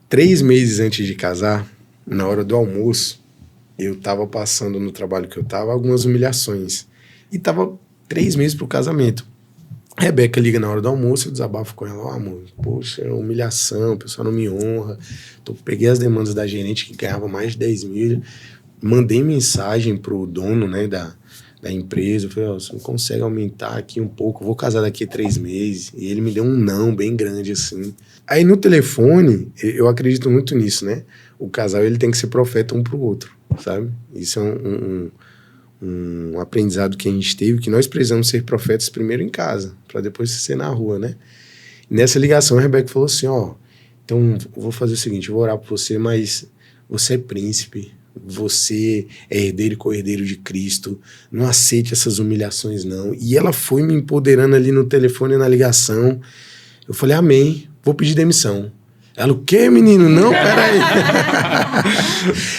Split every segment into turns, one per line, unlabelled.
3 meses antes de casar, na hora do almoço, eu tava passando no trabalho que eu tava algumas humilhações. E tava 3 meses pro casamento. A Rebeca liga na hora do almoço, eu desabafo com ela, amor, poxa, humilhação, o pessoal não me honra. Peguei as demandas da gerente que ganhava mais de 10 mil, mandei mensagem pro dono, né, da empresa, eu falei, você não consegue aumentar aqui um pouco, vou casar daqui a 3 meses. E ele me deu um não bem grande assim. Aí no telefone, eu acredito muito nisso, né? O casal ele tem que ser profeta um pro outro, sabe? Isso é um aprendizado que a gente teve, que nós precisamos ser profetas primeiro em casa, para depois ser na rua, né? E nessa ligação, a Rebeca falou assim, então eu vou fazer o seguinte, eu vou orar por você, mas você é príncipe, você é herdeiro e co-herdeiro de Cristo, não aceite essas humilhações não. E ela foi me empoderando ali no telefone, na ligação. Eu falei, amém, vou pedir demissão. Ela, o quê, menino? Não, peraí.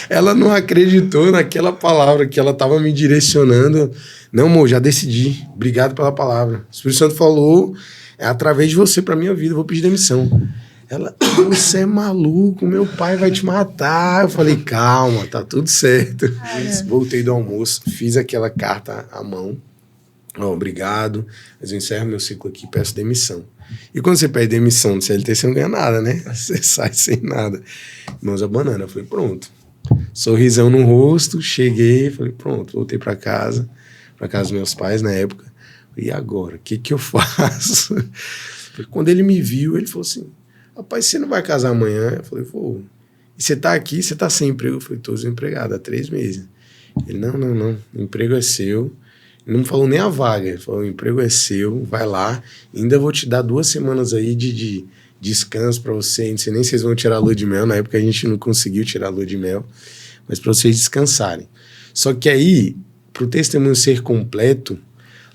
Ela não acreditou naquela palavra que ela estava me direcionando. Não, amor, já decidi. Obrigado pela palavra. O Espírito Santo falou, é através de você para minha vida, eu vou pedir demissão. Ela, você é maluco, meu pai vai te matar. Eu falei, calma, tá tudo certo. Voltei do almoço, fiz aquela carta à mão. Obrigado, mas eu encerro meu ciclo aqui e peço demissão. E quando você pede demissão do CLT, você não ganha nada, né? Você sai sem nada. Mãos a banana. Eu falei, pronto. Sorrisão no rosto, cheguei, falei, pronto, voltei para casa dos meus pais na época. E agora, o que eu faço? Quando ele me viu, ele falou assim, rapaz, você não vai casar amanhã? Eu falei, vou. E você tá aqui, você tá sem emprego? Eu falei, tô desempregado há 3 meses. Ele, não, o emprego é seu. Não me falou nem a vaga, ele falou, o emprego é seu, vai lá, ainda vou te dar 2 semanas aí de descanso para você, não sei nem se vocês vão tirar a lua de mel, na época a gente não conseguiu tirar a lua de mel, mas para vocês descansarem. Só que aí, para o testemunho ser completo,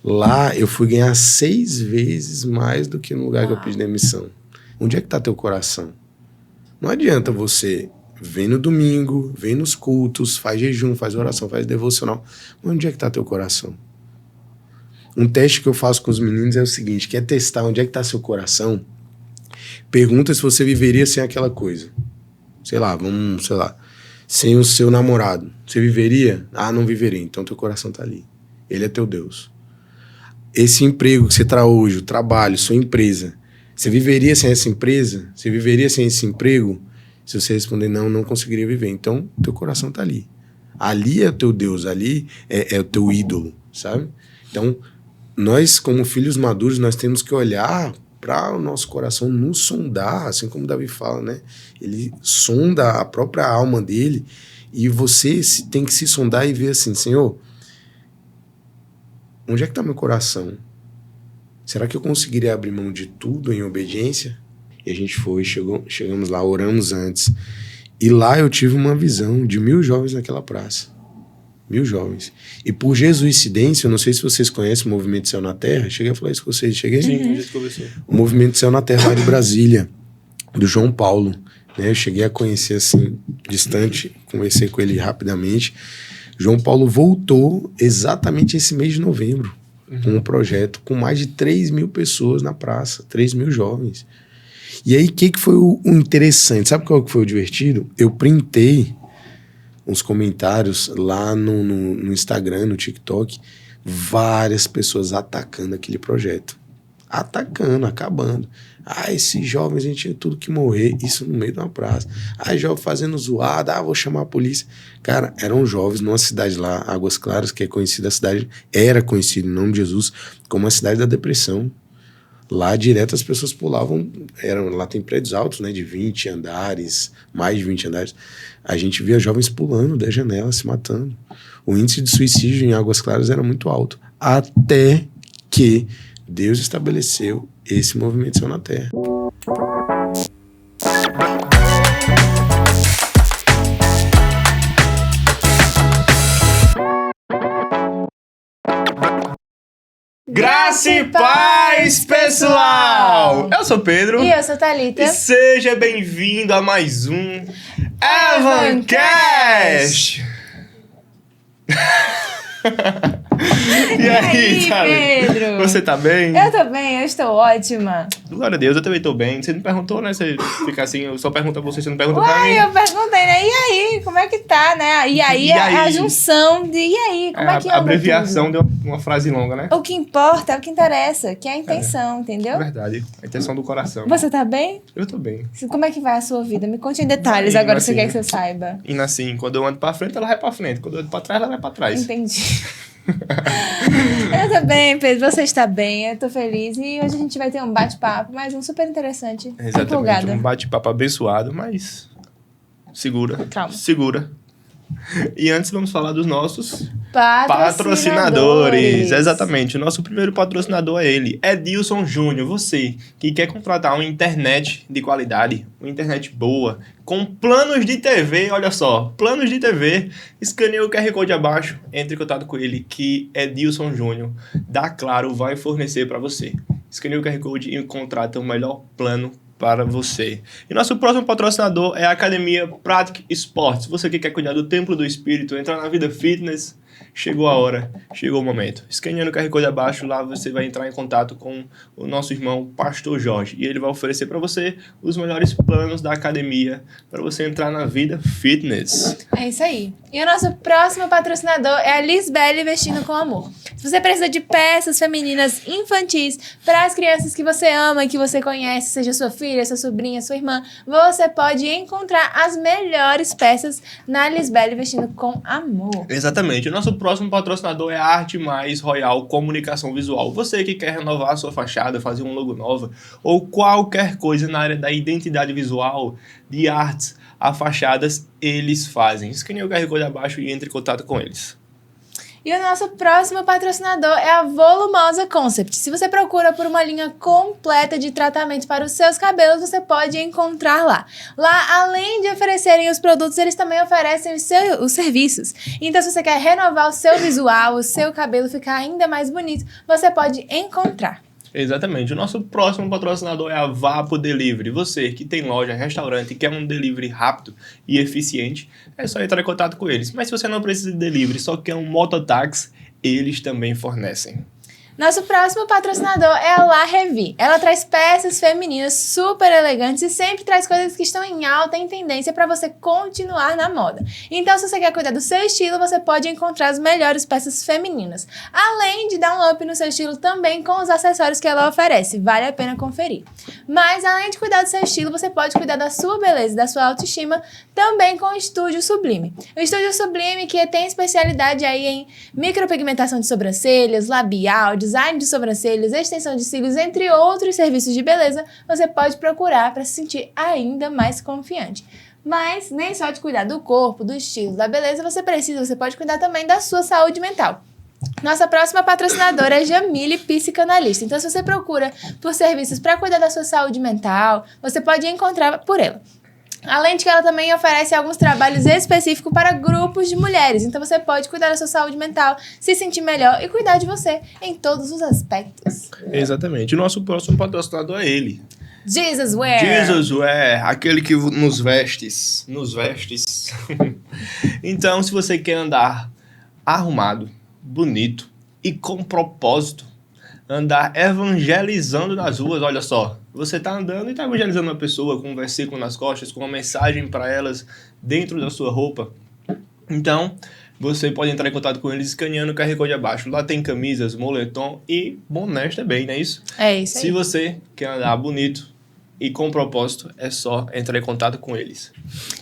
lá eu fui ganhar 6 vezes mais do que no lugar que eu pedi demissão. Onde é que está teu coração? Não adianta você vem no domingo, vem nos cultos, faz jejum, faz oração, faz devocional, mas onde é que está teu coração? Um teste que eu faço com os meninos é o seguinte, quer testar onde é que está seu coração? Pergunta se você viveria sem aquela coisa. Sei lá, sem o seu namorado. Você viveria? Ah, não viveria. Então teu coração está ali. Ele é teu Deus. Esse emprego que você traz hoje, o trabalho, sua empresa, você viveria sem essa empresa? Você viveria sem esse emprego? Se você responder não conseguiria viver. Então teu coração está ali. Ali é o teu Deus, ali é o teu ídolo, sabe? Então, nós, como filhos maduros, nós temos que olhar para o nosso coração, nos sondar, assim como Davi fala, né? Ele sonda a própria alma dele e você tem que se sondar e ver assim, Senhor, onde é que está meu coração? Será que eu conseguiria abrir mão de tudo em obediência? E a gente foi, chegamos lá, oramos antes. E lá eu tive uma visão de 1.000 jovens naquela praça. 1.000 jovens. E por jesuicidência, eu não sei se vocês conhecem o Movimento Céu na Terra. Cheguei a falar isso com vocês. Cheguei?
Sim, a gente conversou.
O Movimento Céu na Terra lá de Brasília, do João Paulo. Né? Eu cheguei a conhecer assim, distante, conversei com ele rapidamente. João Paulo voltou exatamente esse mês de novembro, com um projeto com mais de 3.000 pessoas na praça, 3.000 jovens. E aí, o que foi o interessante? Sabe qual que foi o divertido? Eu printei uns comentários lá no Instagram, no TikTok, várias pessoas atacando aquele projeto. Atacando, acabando. Esses jovens, a gente tinha tudo que morrer, isso no meio de uma praça. Jovem fazendo zoada, vou chamar a polícia. Cara, eram jovens numa cidade lá, Águas Claras, que é conhecida, a cidade era conhecida, em nome de Jesus, como a cidade da depressão. Lá, direto, as pessoas pulavam, lá tem prédios altos, né, de 20 andares, mais de 20 andares. A gente via jovens pulando da janela, se matando. O índice de suicídio em Águas Claras era muito alto. Até que Deus estabeleceu esse movimento Céu na Terra.
Graça e paz, pessoal! Eu sou o Pedro.
E eu sou a Thalita.
E seja bem-vindo a mais um Evancast! E aí,
Pedro?
Você tá bem?
Eu tô bem, eu estou ótima.
Glória a Deus, eu também tô bem. Você não perguntou, né? Você fica assim, eu só pergunto a você não pergunta pra mim.
Uai, eu perguntei, né? E aí, como é que tá, né? E aí, é a junção de e aí, como é que anda
A abreviação
tudo?
deu uma frase longa, né?
O que importa, é o que interessa, que é a intenção,
É
entendeu?
verdade, a intenção do coração.
Você tá bem?
Eu tô bem.
Como é que vai a sua vida? Me conte em detalhes agora, se você quer que você saiba.
E assim, quando eu ando pra frente, ela vai pra frente. Quando eu ando pra trás, ela vai pra trás.
Entendi. Eu tô bem, Pedro. Você está bem, eu tô feliz. E hoje a gente vai ter um bate-papo, mas um super interessante.
Exatamente,
Empolgada.
um bate-papo abençoado, mas segura.
Calma.
Segura. E antes vamos falar dos nossos
Patrocinadores.
Exatamente. O nosso primeiro patrocinador é ele, Edilson Júnior. Você que quer contratar uma internet de qualidade, uma internet boa, com planos de TV, olha só, planos de TV, escaneie o QR Code abaixo, entre em contato com ele, que Edilson Júnior da Claro vai fornecer para você. Escaneie o QR Code e contrata o melhor plano para você. E nosso próximo patrocinador é a Academia Pratic Sports. Você que quer cuidar do templo do espírito, entrar na vida fitness, chegou a hora, chegou o momento. Escaneando o QR Code abaixo, lá você vai entrar em contato com o nosso irmão Pastor Jorge. E ele vai oferecer para você os melhores planos da academia para você entrar na vida fitness.
É isso aí. E o nosso próximo patrocinador é a Lisbele Vestindo com Amor. Se você precisa de peças femininas infantis para as crianças que você ama e que você conhece, seja sua filha, sua sobrinha, sua irmã, você pode encontrar as melhores peças na Lisbele Vestindo com Amor.
Exatamente. O nosso próximo patrocinador é a Arte Mais Royal Comunicação Visual. Você que quer renovar a sua fachada, fazer um logo nova ou qualquer coisa na área da identidade visual, de artes a fachadas, eles fazem. Escaneie o QR Code abaixo e entre em contato com eles.
E o nosso próximo patrocinador é a Volumosa Concept. Se você procura por uma linha completa de tratamento para os seus cabelos, você pode encontrar lá. Lá, além de oferecerem os produtos, eles também oferecem os serviços. Então, se você quer renovar o seu visual, o seu cabelo ficar ainda mais bonito, você pode encontrar.
Exatamente. O nosso próximo patrocinador é a Vapo Delivery. Você que tem loja, restaurante e quer um delivery rápido e eficiente, é só entrar em contato com eles. Mas se você não precisa de delivery, só quer um mototáxi, eles também fornecem.
Nosso próximo patrocinador é a La Revi. Ela traz peças femininas super elegantes e sempre traz coisas que estão em alta em tendência para você continuar na moda. Então, se você quer cuidar do seu estilo, você pode encontrar as melhores peças femininas. Além de dar um up no seu estilo também com os acessórios que ela oferece. Vale a pena conferir. Mas, além de cuidar do seu estilo, você pode cuidar da sua beleza e da sua autoestima também com o Estúdio Sublime. O Estúdio Sublime, que tem especialidade aí em micropigmentação de sobrancelhas, labial, design de sobrancelhas, extensão de cílios, entre outros serviços de beleza, você pode procurar para se sentir ainda mais confiante. Mas nem só de cuidar do corpo, do estilo, da beleza você pode cuidar também da sua saúde mental. Nossa próxima patrocinadora é Jamile Psicanalista. Então, se você procura por serviços para cuidar da sua saúde mental, você pode encontrar por ela. Além de que ela também oferece alguns trabalhos específicos para grupos de mulheres. Então você pode cuidar da sua saúde mental, se sentir melhor e cuidar de você em todos os aspectos.
Exatamente. O nosso próximo patrocinador é ele.
Jesus Wear.
Jesus Wear, aquele que nos vestes. Nos vestes. Então, se você quer andar arrumado, bonito e com propósito, andar evangelizando nas ruas, olha só. Você tá andando e tá evangelizando uma pessoa com um versículo nas costas, com uma mensagem para elas dentro da sua roupa. Então, você pode entrar em contato com eles escaneando o QR Code abaixo. Lá tem camisas, moletom e bonés também, não é isso?
É isso aí.
Se você quer andar bonito e com propósito, é só entrar em contato com eles.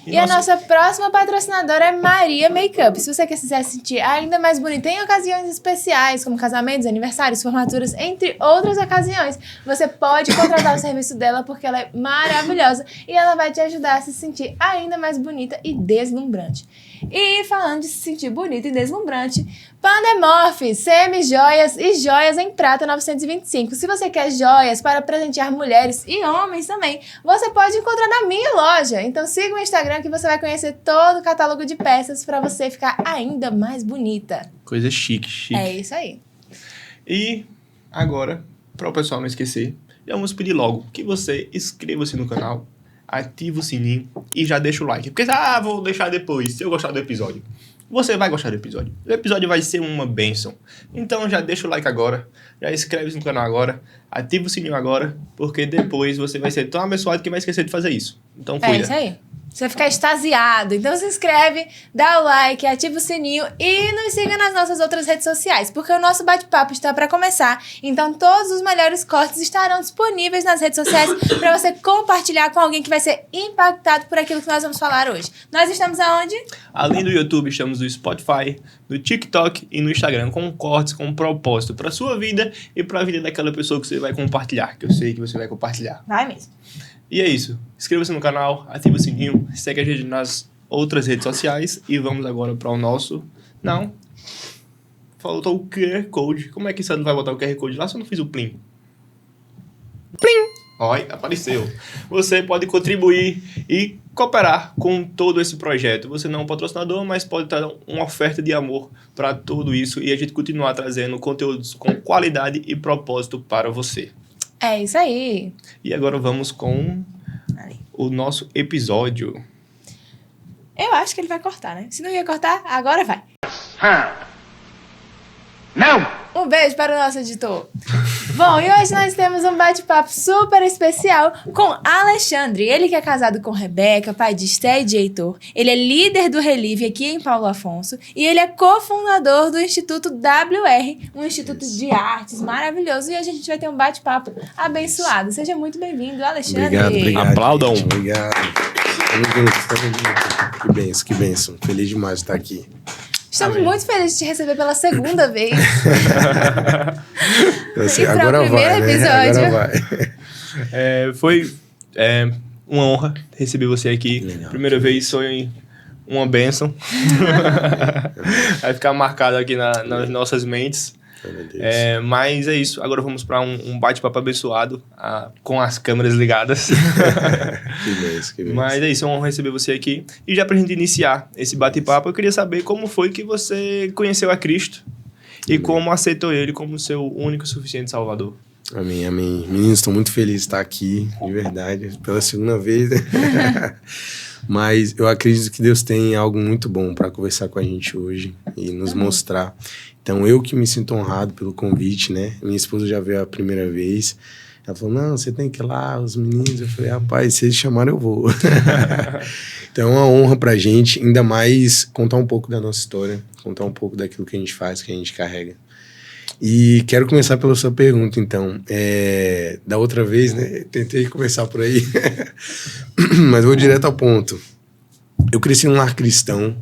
E a nossa próxima patrocinadora é Maria Makeup. Se você quiser se sentir ainda mais bonita em ocasiões especiais, como casamentos, aniversários, formaturas, entre outras ocasiões, você pode contratar o serviço dela porque ela é maravilhosa e ela vai te ajudar a se sentir ainda mais bonita e deslumbrante. E falando de se sentir bonita e deslumbrante, Pandemorph, semi-joias e joias em prata 925. Se você quer joias para presentear mulheres e homens também, você pode encontrar na minha loja. Então siga o Instagram que você vai conhecer todo o catálogo de peças para você ficar ainda mais bonita.
Coisa chique, chique.
É isso aí.
E agora, para o pessoal não esquecer, vamos pedir logo que você inscreva-se no canal, ative o sininho e já deixa o like. Porque, vou deixar depois, se eu gostar do episódio. você vai gostar do episódio. O episódio vai ser uma bênção. Então já deixa o like agora, já inscreve-se no canal agora, ativa o sininho agora, porque depois você vai ser tão abençoado que vai esquecer de fazer isso. Então cuida.
É isso aí. Você vai ficar extasiado. Então se inscreve, dá o like, ativa o sininho e nos siga nas nossas outras redes sociais, porque o nosso bate-papo está para começar. Então todos os melhores cortes estarão disponíveis nas redes sociais para você compartilhar com alguém que vai ser impactado por aquilo que nós vamos falar hoje. Nós estamos aonde?
Além do YouTube, estamos no Spotify, no TikTok e no Instagram, com cortes, com um propósito para sua vida e para a vida daquela pessoa que você vai compartilhar, que eu sei que você vai compartilhar.
Vai mesmo.
E é isso. Inscreva-se no canal, ative o sininho, segue a gente nas outras redes sociais e vamos agora para o nosso... Não. Faltou o QR Code. Como é que você não vai botar o QR Code lá se eu não fiz o Plim? Plim! Oi, apareceu. Você pode contribuir e cooperar com todo esse projeto. Você não é um patrocinador, mas pode dar uma oferta de amor para tudo isso e a gente continuar trazendo conteúdos com qualidade e propósito para você.
É isso aí.
E agora vamos com o nosso episódio.
Eu acho que ele vai cortar, né? Se não ia cortar, agora vai.
Não!
Um beijo para o nosso editor. Bom, e hoje nós temos um bate-papo super especial com Alexandre. Ele que é casado com Rebeca, pai de Esté e de Heitor. Ele é líder do Relive aqui em Paulo Afonso. E ele é cofundador do Instituto WR, um instituto de artes maravilhoso. E hoje a gente vai ter um bate-papo abençoado. Seja muito bem-vindo, Alexandre.
Obrigado.
Aplaudam.
Gente. Obrigado. Que bênção. Feliz demais de estar aqui.
Estamos
Amém.
muito felizes de te receber pela segunda vez.
Assim,
E para o
agora
primeiro
vai,
episódio.
né? Agora vai.
Foi uma honra receber você aqui.
Legal.
Primeira vez foi uma bênção. Vai ficar marcado aqui nas nossas mentes.
Meu Deus.
Mas é isso. Agora vamos para um bate-papo abençoado com as câmeras ligadas.
Que bênção.
Mas é isso, é uma honra receber você aqui. E já pra gente iniciar esse bate-papo, eu queria saber como foi que você conheceu a Cristo e como aceitou Ele como seu único e suficiente Salvador.
Amém. Meninos, estou muito feliz de estar aqui, de verdade, pela segunda vez. Né? Mas eu acredito que Deus tem algo muito bom para conversar com a gente hoje e nos mostrar. Então, eu que me sinto honrado pelo convite, né? Minha esposa já veio a primeira vez. Ela falou, não, você tem que ir lá, os meninos. Eu falei, rapaz, se eles chamarem, eu vou. Então, é uma honra pra gente, ainda mais contar um pouco da nossa história, contar um pouco daquilo que a gente faz, que a gente carrega. E quero começar pela sua pergunta, então. Da outra vez, né? Tentei começar por aí, mas vou direto ao ponto. Eu cresci num lar cristão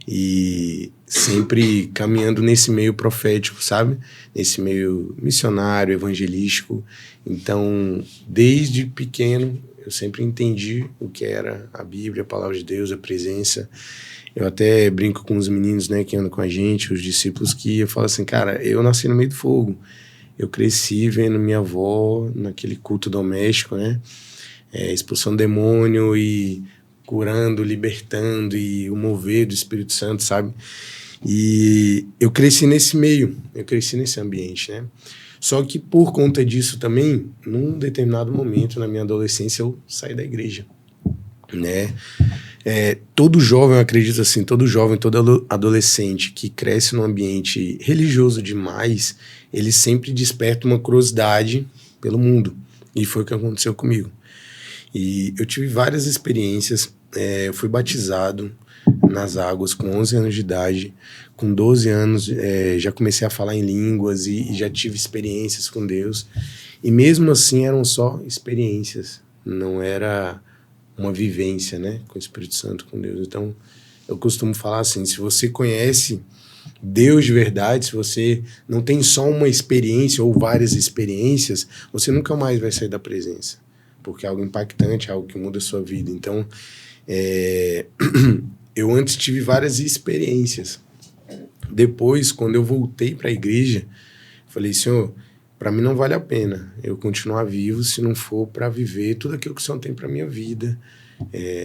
e sempre caminhando nesse meio profético, sabe? Nesse meio missionário, evangelístico. Então, desde pequeno, eu sempre entendi o que era a Bíblia, a palavra de Deus, a presença. Eu até brinco com os meninos, né, que andam com a gente, os discípulos, que eu falo assim, cara, eu nasci no meio do fogo. Eu cresci vendo minha avó naquele culto doméstico, né? Expulsando demônio e curando, libertando e o mover do Espírito Santo, sabe? E eu cresci nesse meio, eu cresci nesse ambiente, né? Só que por conta disso também, num determinado momento na minha adolescência, eu saí da igreja, né? Todo jovem, eu acredito assim, todo jovem, todo adolescente que cresce num ambiente religioso demais, ele sempre desperta uma curiosidade pelo mundo. E foi o que aconteceu comigo. E eu tive várias experiências. Eu fui batizado nas águas com 11 anos de idade. Com 12 anos já comecei a falar em línguas e já tive experiências com Deus. E mesmo assim eram só experiências, não era uma vivência, né, com o Espírito Santo, com Deus. Então eu costumo falar assim, se você conhece Deus de verdade, se você não tem só uma experiência ou várias experiências, você nunca mais vai sair da presença, porque é algo impactante, é algo que muda a sua vida. Então eu antes tive várias experiências. Depois, quando eu voltei para a igreja, falei, Senhor, para mim não vale a pena eu continuar vivo se não for para viver tudo aquilo que o Senhor tem para minha vida.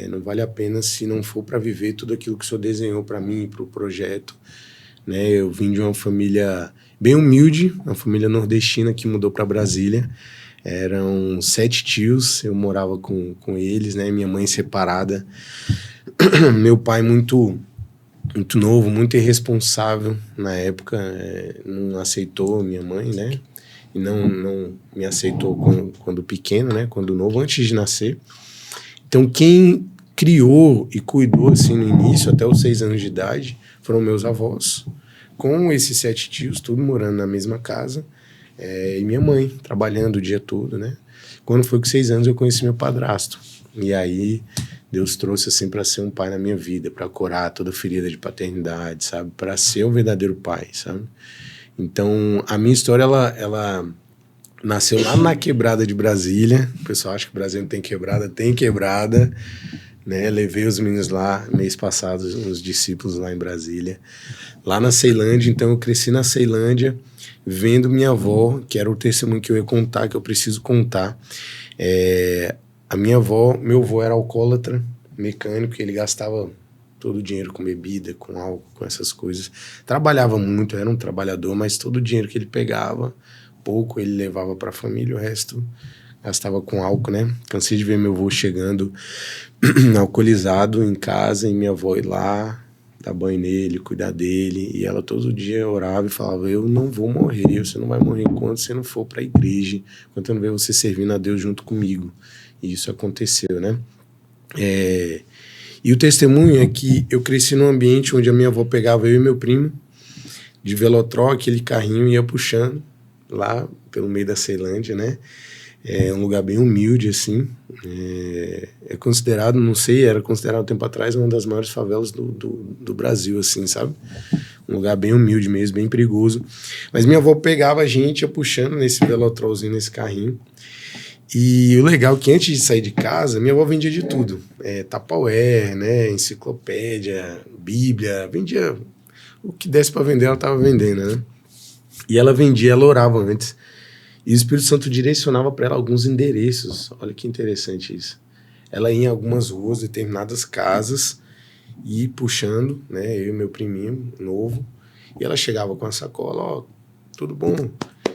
Não vale a pena se não for para viver tudo aquilo que o Senhor desenhou para mim, para o projeto. Né? Eu vim de uma família bem humilde, uma família nordestina que mudou para Brasília. Eram 7 tios, eu morava com eles, né? Minha mãe separada. Meu pai muito muito novo, muito irresponsável na época, não aceitou minha mãe, né? E não me aceitou quando pequeno, né? Quando novo, antes de nascer. Então, quem criou e cuidou, assim, no início, até os 6 anos de idade, foram meus avós, com esses 7 tios, tudo morando na mesma casa, e minha mãe, trabalhando o dia todo, né? Quando foi com 6 anos, eu conheci meu padrasto. E aí, Deus trouxe, assim, para ser um pai na minha vida, para curar toda ferida de paternidade, sabe? Para ser um verdadeiro pai, sabe? Então, a minha história, ela nasceu lá na quebrada de Brasília. O pessoal acha que o Brasil não tem quebrada, né? Levei os meninos lá, mês passado, os discípulos lá em Brasília. Lá na Ceilândia, então eu cresci na Ceilândia, vendo minha avó, que era o testemunho que eu ia contar, que eu preciso contar. A minha avó, meu avô era alcoólatra, mecânico, ele gastava todo o dinheiro com bebida, com álcool, com essas coisas. Trabalhava muito, era um trabalhador, mas todo o dinheiro que ele pegava, pouco ele levava para a família, o resto gastava com álcool, né? Cansei de ver meu avô chegando alcoolizado em casa e minha avó ir lá, dar banho nele, cuidar dele. E ela todo dia orava e falava, eu não vou morrer, você não vai morrer enquanto você não for para a igreja, enquanto eu não ver você servindo a Deus junto comigo. E isso aconteceu, né? E o testemunho é que eu cresci num ambiente onde a minha avó pegava eu e meu primo de velotrol, aquele carrinho, ia puxando lá pelo meio da Ceilândia, né? É um lugar bem humilde, assim. É considerado, não sei, era considerado tempo atrás uma das maiores favelas do Brasil, assim, sabe? Um lugar bem humilde mesmo, bem perigoso. Mas minha avó pegava a gente, ia puxando nesse velotrolzinho, nesse carrinho. E o legal é que antes de sair de casa, minha avó vendia de tudo. Tupperware, né? Enciclopédia, Bíblia, vendia o que desse para vender, ela estava vendendo, né? E ela vendia, ela orava antes. E o Espírito Santo direcionava para ela alguns endereços. Olha que interessante isso. Ela ia em algumas ruas, determinadas casas, e puxando, né? Eu e meu priminho novo. E ela chegava com a sacola, ó, tudo bom?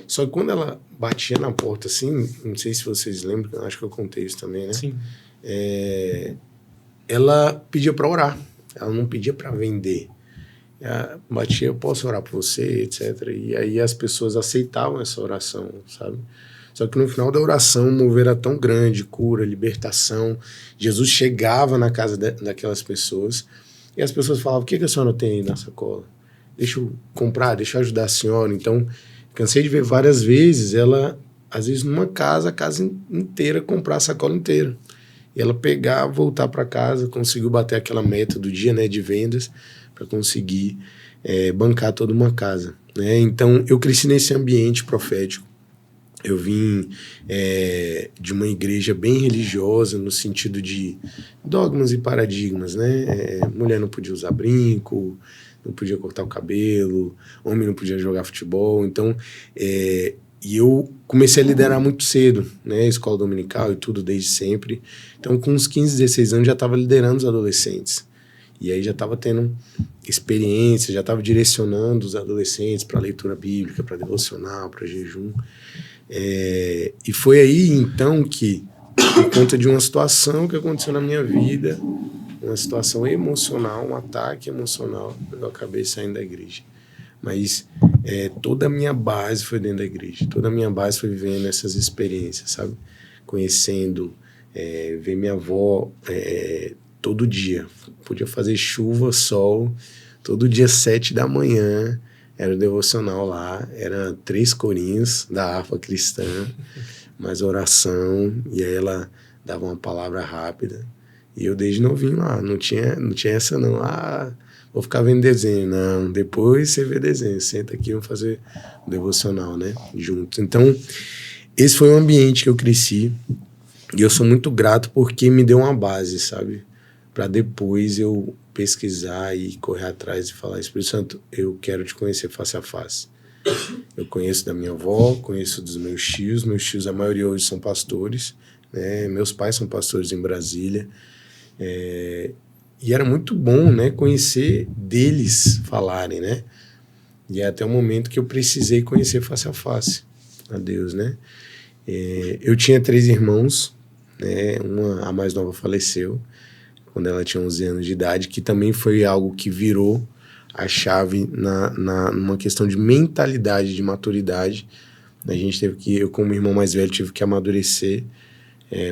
Só que quando ela batia na porta assim, não sei se vocês lembram, acho que eu contei isso também, né?
Sim.
Ela pedia para orar, ela não pedia para vender. Ela batia, eu posso orar por você, etc. E aí as pessoas aceitavam essa oração, sabe? Só que no final da oração, o mover era tão grande, cura, libertação. Jesus chegava na casa daquelas pessoas e as pessoas falavam, o que a senhora tem aí na sacola? Deixa eu comprar, deixa eu ajudar a senhora. Então, cansei de ver várias vezes ela, às vezes numa casa, a casa inteira, comprar a sacola inteira. E ela pegar, voltar para casa, conseguiu bater aquela meta do dia, né, de vendas, para conseguir bancar toda uma casa, né? Então, eu cresci nesse ambiente profético. Eu vim de uma igreja bem religiosa, no sentido de dogmas e paradigmas, né? Mulher não podia usar brinco, não podia cortar o cabelo, homem não podia jogar futebol. Então, e eu comecei a liderar muito cedo, né? Escola dominical e tudo desde sempre. Então, com uns 15, 16 anos, já estava liderando os adolescentes. E aí já estava tendo experiência, já estava direcionando os adolescentes para leitura bíblica, para devocional, para jejum. E foi aí, então, que, por conta de uma situação que aconteceu na minha vida, uma situação emocional, um ataque emocional, eu acabei saindo da igreja. Mas toda a minha base foi dentro da igreja, toda a minha base foi vivendo essas experiências, sabe? Conhecendo, ver minha avó todo dia. Podia fazer chuva, sol, todo dia 7 da manhã, era o devocional lá, era 3 corinhos da harpa cristã, mais oração, e aí ela dava uma palavra rápida. E eu desde novinho lá, não tinha essa não, vou ficar vendo desenho, não, depois você vê desenho, senta aqui, vamos fazer o devocional, né, juntos. Então, esse foi o ambiente que eu cresci, e eu sou muito grato porque me deu uma base, sabe, para depois eu pesquisar e correr atrás e falar, Espírito Santo, eu quero te conhecer face a face. Eu conheço da minha avó, conheço dos meus tios, a maioria hoje são pastores, né? Meus pais são pastores em Brasília, e era muito bom, né, conhecer deles falarem, né? E é até o momento que eu precisei conhecer face a face a Deus, né? Eu tinha 3 irmãos, né? A mais nova faleceu quando ela tinha 11 anos de idade, que também foi algo que virou a chave numa questão de mentalidade, de maturidade. A gente teve que, eu como irmão mais velho, tive que amadurecer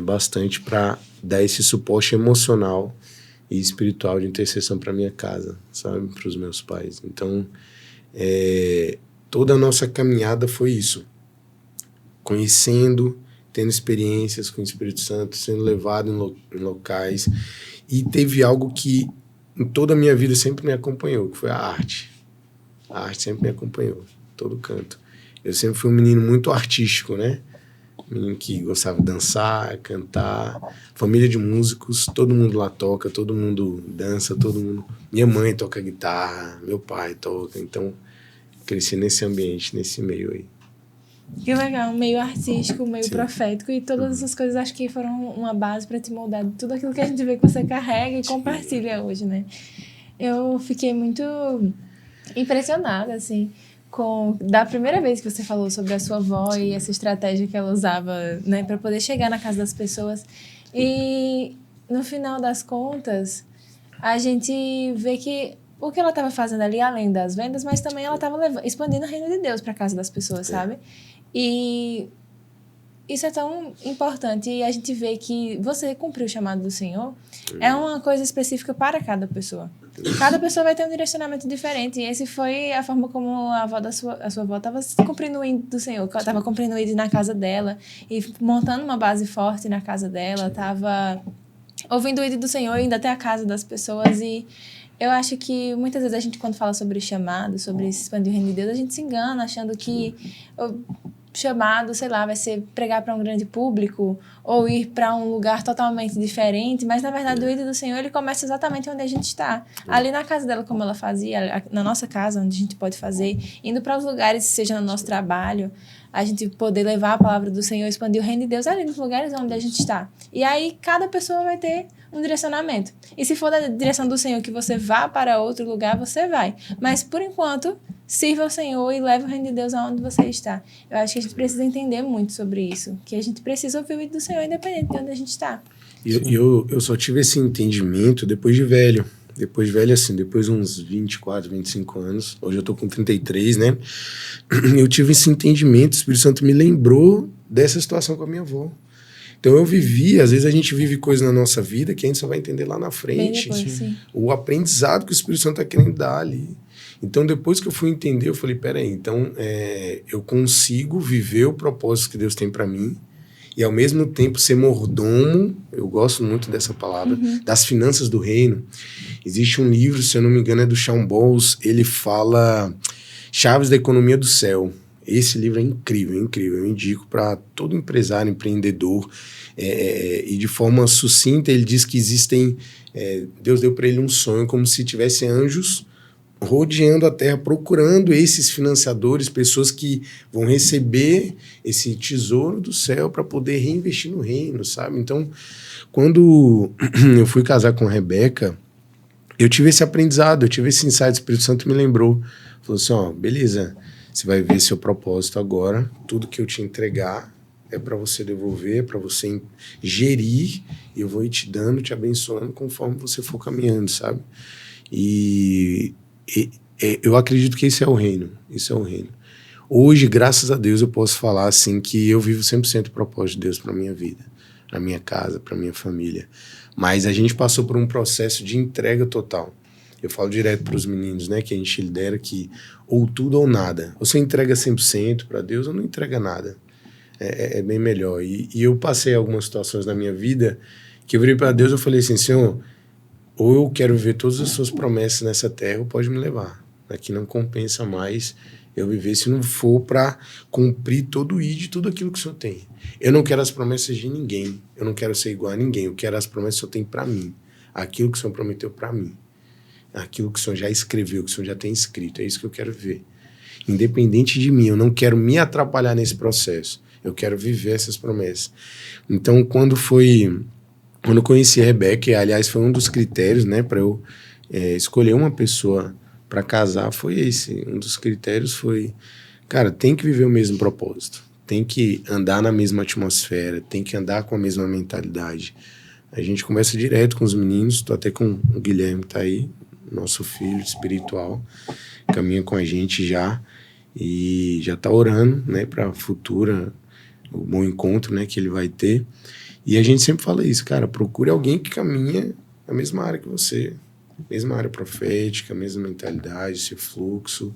bastante para dar esse suporte emocional e espiritual de intercessão para minha casa, sabe? Para os meus pais. Então, toda a nossa caminhada foi isso. Conhecendo, tendo experiências com o Espírito Santo, sendo levado em locais. E teve algo que em toda a minha vida sempre me acompanhou, que foi a arte. A arte sempre me acompanhou, todo canto. Eu sempre fui um menino muito artístico, né? Menino que gostava de dançar, cantar. Família de músicos, todo mundo lá toca, todo mundo dança, todo mundo... Minha mãe toca guitarra, meu pai toca. Então, cresci nesse ambiente, nesse meio aí.
Que legal, meio artístico, meio profético, e todas essas coisas acho que foram uma base para te moldar de tudo aquilo que a gente vê que você carrega e compartilha hoje, né? Eu fiquei muito impressionada, assim, da primeira vez que você falou sobre a sua avó e essa estratégia que ela usava, né, para poder chegar na casa das pessoas. E no final das contas, a gente vê que o que ela estava fazendo ali, além das vendas, mas também ela estava expandindo o reino de Deus para a casa das pessoas, sabe? E isso é tão importante, e a gente vê que você cumpriu o chamado do Senhor, é uma coisa específica para cada pessoa. Cada pessoa vai ter um direcionamento diferente, e esse foi a forma como a sua avó estava cumprindo o ídolo do Senhor, estava cumprindo o ídolo na casa dela, e montando uma base forte na casa dela, estava ouvindo o ídolo do Senhor, indo até a casa das pessoas. E eu acho que muitas vezes a gente, quando fala sobre chamado, sobre expandir o reino de Deus, a gente se engana achando que o chamado, sei lá, vai ser pregar para um grande público ou ir para um lugar totalmente diferente, mas na verdade o ídolo do Senhor, ele começa exatamente onde a gente está, ali na casa dela, como ela fazia, na nossa casa, onde a gente pode fazer, indo para os lugares, seja no nosso trabalho, a gente poder levar a palavra do Senhor, expandir o reino de Deus ali nos lugares onde a gente está. E aí cada pessoa vai ter um direcionamento. E se for da direção do Senhor que você vá para outro lugar, você vai. Mas por enquanto, sirva ao Senhor e leve o reino de Deus aonde você está. Eu acho que a gente precisa entender muito sobre isso, que a gente precisa ouvir o ídolo do Senhor independente de onde a gente está.
Eu só tive esse entendimento depois de velho. Depois de velho, assim, depois de uns 24, 25 anos. Hoje eu tô com 33, né? Eu tive esse entendimento, o Espírito Santo me lembrou dessa situação com a minha avó. Então eu vivi, às vezes a gente vive coisas na nossa vida que a gente só vai entender lá na frente.
Bem depois, sim.
O aprendizado que o Espírito Santo tá querendo dar ali. Então depois que eu fui entender, eu falei, peraí, então eu consigo viver o propósito que Deus tem para mim e ao mesmo tempo ser mordomo, eu gosto muito dessa palavra, das finanças do reino. Existe um livro, se eu não me engano, é do Shawn Bowles, ele fala Chaves da Economia do Céu. Esse livro é incrível, incrível. Eu indico para todo empresário, empreendedor, e de forma sucinta ele diz que existem, Deus deu para ele um sonho como se tivesse anjos rodeando a terra, procurando esses financiadores, pessoas que vão receber esse tesouro do céu para poder reinvestir no reino, sabe? Então, quando eu fui casar com a Rebeca, eu tive esse aprendizado, eu tive esse insight, o Espírito Santo me lembrou, falou assim, ó, beleza, você vai ver seu propósito agora, tudo que eu te entregar é para você devolver, é para você gerir, e eu vou ir te dando, te abençoando conforme você for caminhando, sabe? E eu acredito que esse é o reino, isso é o reino. Hoje, graças a Deus, eu posso falar assim que eu vivo 100% o propósito de Deus para minha vida, para minha casa, para minha família. Mas a gente passou por um processo de entrega total. Eu falo direto para os meninos, né, que a gente lidera que ou tudo ou nada. Ou você entrega 100% para Deus ou não entrega nada. É bem melhor. E eu passei algumas situações na minha vida que eu virei para Deus e falei assim, Senhor, ou eu quero ver todas as suas promessas nessa terra, ou pode me levar. Aqui não compensa mais eu viver se não for para cumprir todo o ID, tudo aquilo que o Senhor tem. Eu não quero as promessas de ninguém. Eu não quero ser igual a ninguém. Eu quero as promessas que o Senhor tem para mim. Aquilo que o Senhor prometeu para mim. Aquilo que o Senhor já escreveu, que o Senhor já tem escrito. É isso que eu quero ver. Independente de mim, eu não quero me atrapalhar nesse processo. Eu quero viver essas promessas. Então, quando eu conheci a Rebeca, e aliás foi um dos critérios, né, para eu escolher uma pessoa para casar, foi esse. Um dos critérios foi, cara, tem que viver o mesmo propósito, tem que andar na mesma atmosfera, tem que andar com a mesma mentalidade. A gente conversa direto com os meninos, tô até com o Guilherme que tá aí, nosso filho espiritual, caminha com a gente já e já está orando, né, para a futura, o bom encontro, né, que ele vai ter. E a gente sempre fala isso, cara, procure alguém que caminha na mesma área que você, mesma área profética, mesma mentalidade, esse fluxo,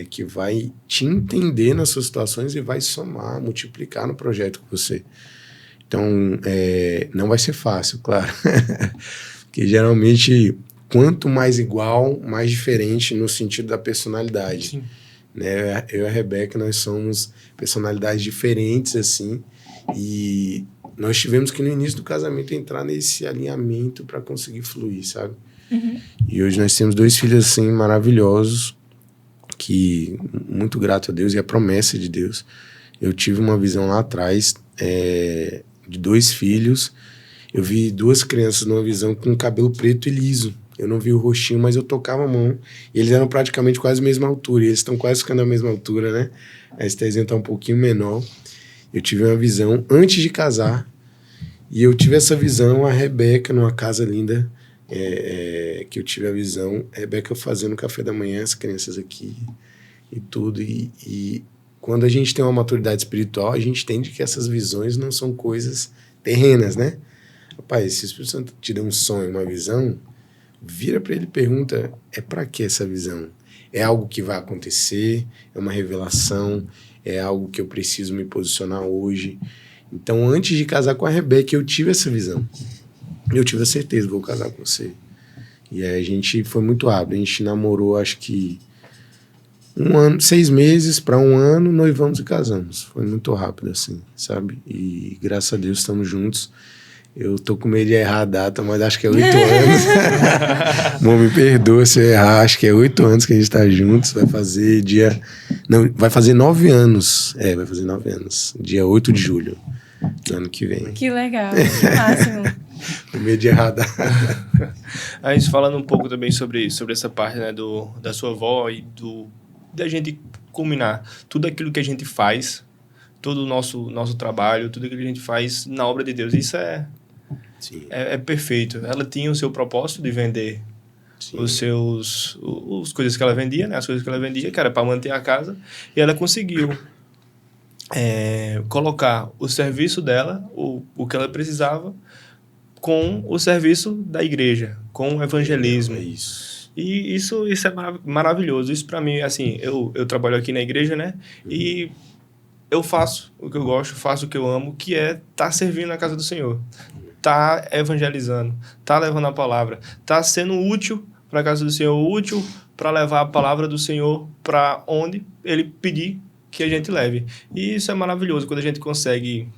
que vai te entender nas suas situações e vai somar, multiplicar no projeto com você. Então, não vai ser fácil, claro, porque geralmente, quanto mais igual, mais diferente no sentido da personalidade.
Sim.
Né? Eu e a Rebeca, nós somos personalidades diferentes, assim, e nós tivemos que no início do casamento entrar nesse alinhamento para conseguir fluir, sabe?
Uhum.
E hoje nós temos 2 filhos, assim, maravilhosos, que muito grato a Deus e a promessa de Deus. Eu tive uma visão lá atrás de 2 filhos. Eu vi 2 crianças numa visão com cabelo preto e liso. Eu não vi o rostinho, mas eu tocava a mão. E eles eram praticamente quase a mesma altura. E eles estão quase ficando a mesma altura, né? A Estezinha está um pouquinho menor. Eu tive uma visão antes de casar. E eu tive essa visão, a Rebeca, numa casa linda, que eu tive a visão. A Rebeca fazendo café da manhã, as crianças aqui e tudo. E quando a gente tem uma maturidade espiritual, a gente entende que essas visões não são coisas terrenas, né? Rapaz, se o Espírito Santo te deu um sonho, uma visão, vira para ele e pergunta, para que essa visão? É algo que vai acontecer? É uma revelação? É algo que eu preciso me posicionar hoje? Então, antes de casar com a Rebeca, eu tive essa visão. Eu tive a certeza que vou casar com você. E aí a gente foi muito rápido. A gente namorou, acho que 1 ano, 6 meses para 1 ano, noivamos e casamos. Foi muito rápido, assim, sabe? E graças a Deus estamos juntos. Eu tô com medo de errar a data, mas acho que é 8 anos. Não me perdoa se eu errar, acho que é 8 anos que a gente tá juntos. Vai fazer vai fazer 9 anos. Vai fazer 9 anos. Dia 8 de julho, do ano que vem.
Que legal, que máximo.
Com medo de errar a data.
A gente falando um pouco também sobre essa parte, né, da sua avó e da gente culminar tudo aquilo que a gente faz, todo o nosso trabalho, tudo aquilo que a gente faz na obra de Deus. Isso é perfeito. Ela tinha o seu propósito de vender as coisas que ela vendia, né? As coisas que ela vendia, que era para manter a casa, e ela conseguiu colocar o serviço dela, o que ela precisava, com o serviço da igreja, com o evangelismo.
Isso.
E isso é maravilhoso. Isso para mim, assim, eu trabalho aqui na igreja, né? E eu faço o que eu gosto, faço o que eu amo, que é estar servindo na casa do Senhor. Tá evangelizando, tá levando a palavra, tá sendo útil para a casa do Senhor, útil para levar a palavra do Senhor para onde Ele pedir que a gente leve. E isso é maravilhoso, quando a gente consegue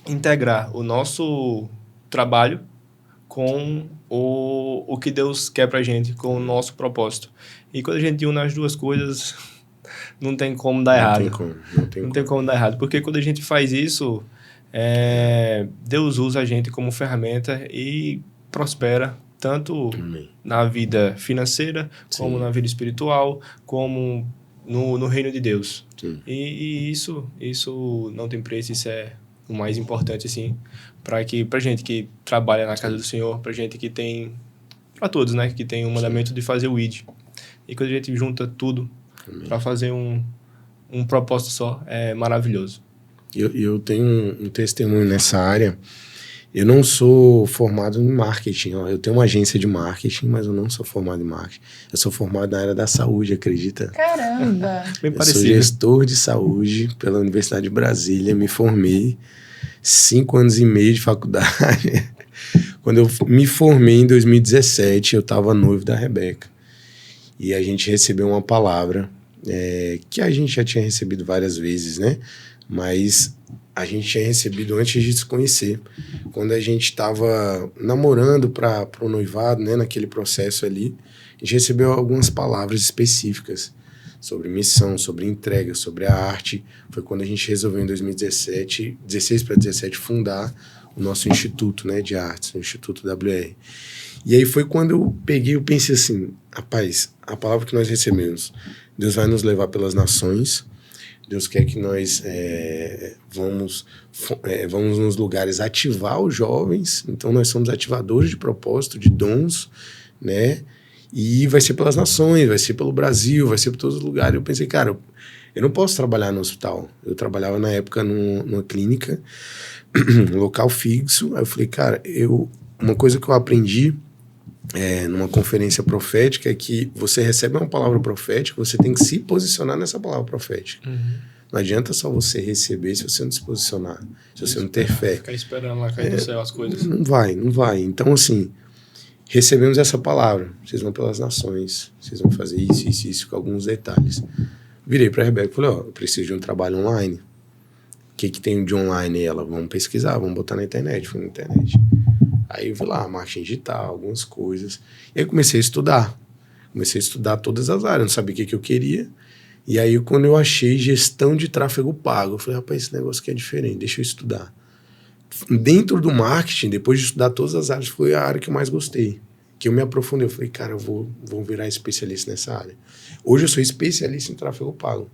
integrar o nosso trabalho com o que Deus quer pra gente, com o nosso propósito. E quando a gente une as duas coisas, não tem como dar errado. Não tem como dar errado, porque quando a gente faz isso, Deus usa a gente como ferramenta e prospera tanto na vida financeira, como na vida espiritual, como no reino de Deus. E isso não tem preço, isso é o mais importante, assim, pra gente que trabalha na casa do Senhor, pra gente que tem, pra todos, né, que tem o mandamento de fazer o ID. E quando a gente junta tudo para fazer um propósito só, é maravilhoso.
Eu tenho um testemunho nessa área. Eu não sou formado em marketing. Eu tenho uma agência de marketing, mas eu não sou formado em marketing. Eu sou formado na área da saúde, acredita?
Caramba!
Bem parecido.
Sou gestor de saúde pela Universidade de Brasília. Me formei 5 anos e meio de faculdade. Quando eu me formei em 2017, eu estava noivo da Rebeca. E a gente recebeu uma palavra que a gente já tinha recebido várias vezes, né? Mas a gente tinha recebido antes de se conhecer. Quando a gente estava namorando para o noivado, né, naquele processo ali, a gente recebeu algumas palavras específicas sobre missão, sobre entrega, sobre a arte. Foi quando a gente resolveu em 2017, 16 para 17, fundar o nosso instituto, né, de artes, o Instituto WR. E aí foi quando eu pensei assim, rapaz, a palavra que nós recebemos, Deus vai nos levar pelas nações, Deus quer que nós vamos nos lugares ativar os jovens, então nós somos ativadores de propósito, de dons, né? E vai ser pelas nações, vai ser pelo Brasil, vai ser por todos os lugares. Eu pensei, cara, eu não posso trabalhar no hospital. Eu trabalhava na época numa clínica, local fixo. Aí eu falei, cara, uma coisa que eu aprendi numa conferência profética é que você recebe uma palavra profética, você tem que se posicionar nessa palavra profética. Não adianta só você receber se você não se posicionar, se você não ter fé.
Ficar esperando lá cair do céu as coisas.
Não vai. Então, assim, recebemos essa palavra. Vocês vão pelas nações, vocês vão fazer isso, com alguns detalhes. Virei para a Rebeca e falei, eu preciso de um trabalho online. O que tem de online? Ela, vamos pesquisar, vamos botar na internet. Fui na internet. Aí eu vi lá, marketing digital, algumas coisas. E aí comecei a estudar. Comecei a estudar todas as áreas, não sabia o que eu queria. E aí, quando eu achei gestão de tráfego pago, eu falei, rapaz, esse negócio aqui é diferente, deixa eu estudar. Dentro do marketing, depois de estudar todas as áreas, foi a área que eu mais gostei. Que eu me aprofundei, eu falei, cara, eu vou virar especialista nessa área. Hoje eu sou especialista em tráfego pago.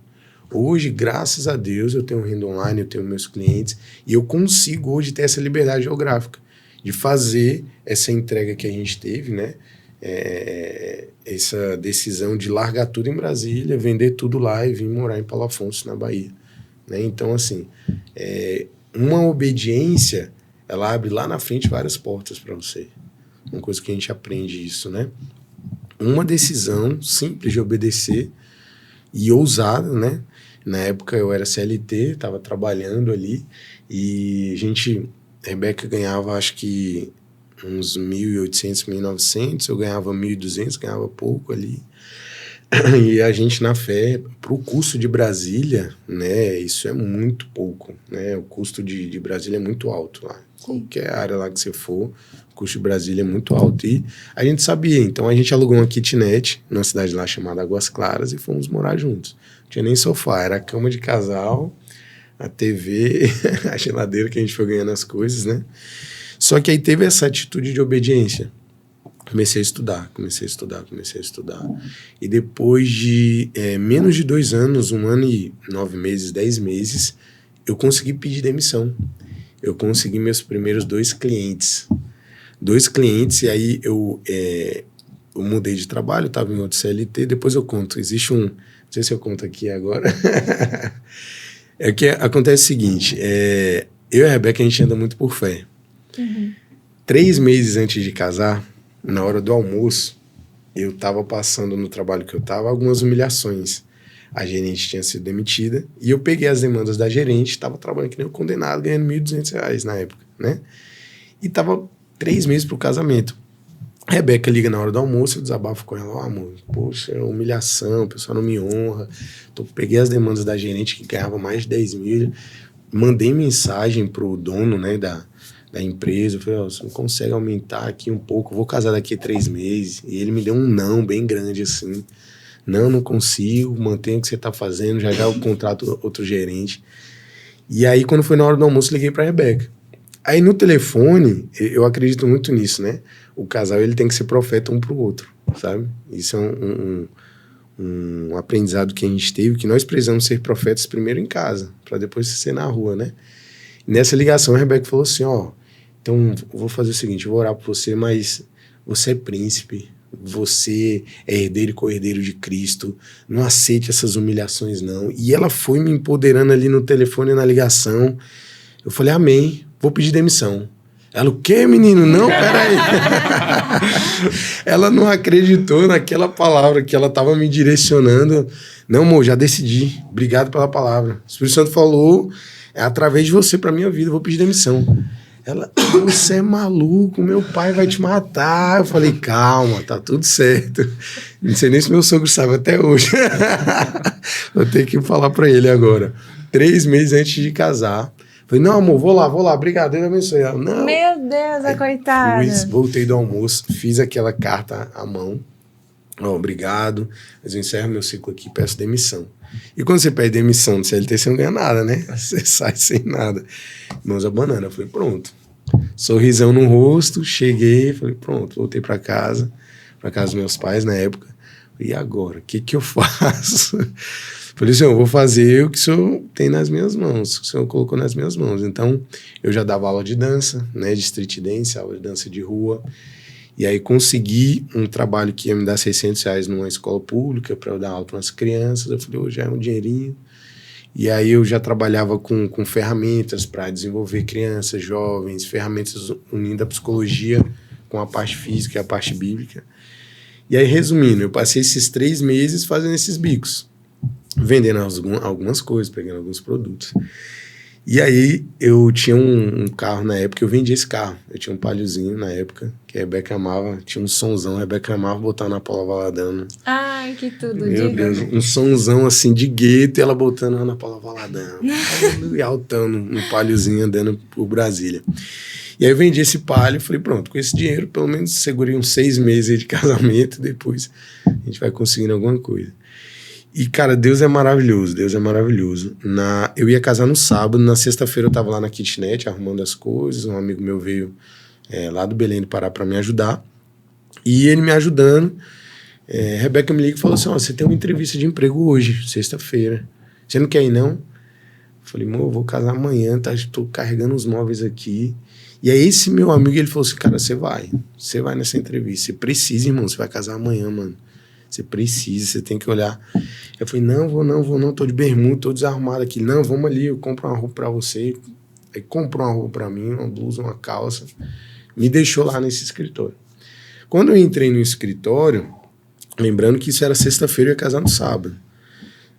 Hoje, graças a Deus, eu tenho renda online, eu tenho meus clientes, e eu consigo hoje ter essa liberdade geográfica de fazer essa entrega que a gente teve, né? Essa decisão de largar tudo em Brasília, vender tudo lá e vir morar em Paulo Afonso, na Bahia. Né? Então, assim, uma obediência, ela abre lá na frente várias portas para você. Uma coisa que a gente aprende isso, né? Uma decisão simples de obedecer e ousada, né? Na época eu era CLT, estava trabalhando ali e a Rebeca ganhava, acho que uns 1.800, 1.900, eu ganhava 1.200, ganhava pouco ali. E a gente, na fé, para o custo de Brasília, né, isso é muito pouco, né? O custo de Brasília é muito alto lá. Qualquer área lá que você for, o custo de Brasília é muito alto. E a gente sabia, então a gente alugou uma kitnet numa cidade lá chamada Águas Claras e fomos morar juntos. Não tinha nem sofá, era a cama de casal, a TV, a geladeira que a gente foi ganhando as coisas, né? Só que aí teve essa atitude de obediência. Comecei a estudar. E depois de menos de 2 anos, 1 ano e 9 meses, 10 meses, eu consegui pedir demissão. Eu consegui meus primeiros 2 clientes. 2 clientes, e aí eu mudei de trabalho, estava em outro CLT, depois eu conto. Existe não sei se eu conto aqui agora. É que acontece o seguinte, eu e a Rebeca, a gente anda muito por fé. 3 meses antes de casar, na hora do almoço, eu estava passando no trabalho que eu estava algumas humilhações. A gerente tinha sido demitida e eu peguei as demandas da gerente, estava trabalhando que nem um condenado, ganhando R$1.200 na época, né? E estava 3 meses para o casamento. A Rebeca liga na hora do almoço, eu desabafo com ela, amor, poxa, humilhação, o pessoal não me honra. Então, peguei as demandas da gerente que ganhava mais de 10 mil, mandei mensagem pro dono, né, da empresa, eu falei, você não consegue aumentar aqui um pouco, eu vou casar daqui a 3 meses. E ele me deu um não bem grande assim. Não consigo, mantenha o que você tá fazendo, já eu contrato outro gerente. E aí, quando foi na hora do almoço, liguei pra Rebeca. Aí no telefone, eu acredito muito nisso, né? O casal, ele tem que ser profeta um pro outro, sabe? Isso é um aprendizado que a gente teve, que nós precisamos ser profetas primeiro em casa, para depois ser na rua, né? E nessa ligação, a Rebeca falou assim, então eu vou fazer o seguinte, eu vou orar por você, mas você é príncipe, você é herdeiro e co-herdeiro de Cristo, não aceite essas humilhações não. E ela foi me empoderando ali no telefone, na ligação. Eu falei, amém, vou pedir demissão. Ela, o quê, menino? Não, peraí. Ela não acreditou naquela palavra que ela estava me direcionando. Não, amor, já decidi. Obrigado pela palavra. O Espírito Santo falou, através de você para minha vida, eu vou pedir demissão. Ela, você é maluco, meu pai vai te matar. Eu falei, calma, tá tudo certo. Não sei nem se meu sogro sabe até hoje. Vou ter que falar para ele agora. 3 meses antes de casar. Falei, não, amor, vou lá, obrigado, Deus abençoe. Ela, não.
Meu Deus, a coitada.
Voltei do almoço, fiz aquela carta à mão. Obrigado, mas eu encerro meu ciclo aqui, peço demissão. E quando você pede demissão do CLT, você não ganha nada, né? Você sai sem nada. Mãos a banana. Eu falei, pronto. Sorrisão no rosto, cheguei, falei, pronto, voltei para casa dos meus pais na época. E agora, o que eu faço? Falei, senhor, eu vou fazer o que o senhor tem nas minhas mãos, o que o senhor colocou nas minhas mãos. Então, eu já dava aula de dança, né, de street dance, aula de dança de rua. E aí consegui um trabalho que ia me dar R$600 numa escola pública para eu dar aula para umas crianças. Eu falei, já é um dinheirinho. E aí eu já trabalhava com ferramentas para desenvolver crianças, jovens, ferramentas unindo a psicologia com a parte física e a parte bíblica. E aí, resumindo, eu passei esses 3 meses fazendo esses bicos, vendendo algumas coisas, pegando alguns produtos. E aí eu tinha um carro na época, eu vendi esse carro. Eu tinha um Paliozinho na época, que a Rebeca amava, tinha um sonzão, a Rebeca amava botar na Paula Valadão.
Ai, que tudo,
Meu Deus, um sonzão assim de gueto e ela botando na Paula Valadão. E altão no Paliozinho andando por Brasília. E aí eu vendi esse Palio e falei, pronto, com esse dinheiro pelo menos segurei uns 6 meses aí de casamento, depois a gente vai conseguindo alguma coisa. E, cara, Deus é maravilhoso, Deus é maravilhoso. Eu ia casar no sábado, na sexta-feira eu tava lá na kitnet arrumando as coisas, um amigo meu veio lá do Belém do Pará para me ajudar. E ele me ajudando, Rebeca me liga e falou assim, você tem uma entrevista de emprego hoje, sexta-feira. Você não quer ir, não? Eu falei, eu vou casar amanhã, tá? Estou carregando os móveis aqui. E aí esse meu amigo, ele falou assim, cara, você vai nessa entrevista, você precisa, irmão, você vai casar amanhã, mano. Você precisa, você tem que olhar. Eu falei, não, vou não, tô de bermuda, tô desarrumado aqui. Não, vamos ali, eu compro uma roupa pra você. Aí comprou uma roupa pra mim, uma blusa, uma calça. Me deixou lá nesse escritório. Quando eu entrei no escritório, lembrando que isso era sexta-feira, eu ia casar no sábado.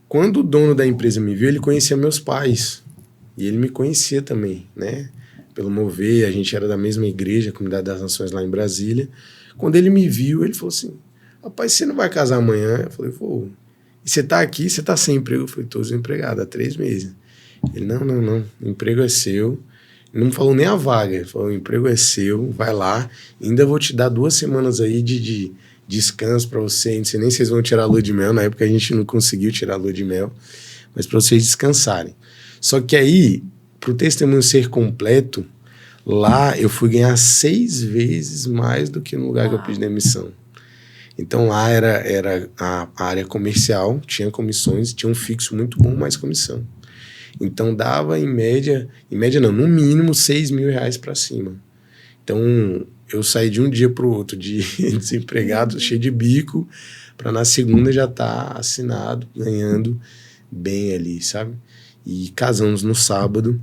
Quando o dono da empresa me viu, ele conhecia meus pais. E ele me conhecia também, né? Pelo Mover, a gente era da mesma igreja, a Comunidade das Nações lá em Brasília. Quando ele me viu, ele falou assim, rapaz, você não vai casar amanhã? Eu falei, vou. E você tá aqui, você tá sem emprego? Eu falei, tô desempregado há 3 meses. Ele, não, o emprego é seu. Ele não falou nem a vaga, ele falou, o emprego é seu, vai lá, ainda vou te dar 2 semanas aí de descanso pra você, não sei nem se vocês vão tirar a lua de mel, na época a gente não conseguiu tirar a lua de mel, mas pra vocês descansarem. Só que aí, pro testemunho ser completo, lá eu fui ganhar 6 vezes mais do que no lugar que eu pedi demissão. Então lá era a área comercial, tinha comissões, tinha um fixo muito bom, mais comissão. Então dava em média não, no mínimo R$6.000 para cima. Então eu saí de um dia para o outro de desempregado, cheio de bico, para na segunda já estar assinado, ganhando bem ali, sabe? E casamos no sábado,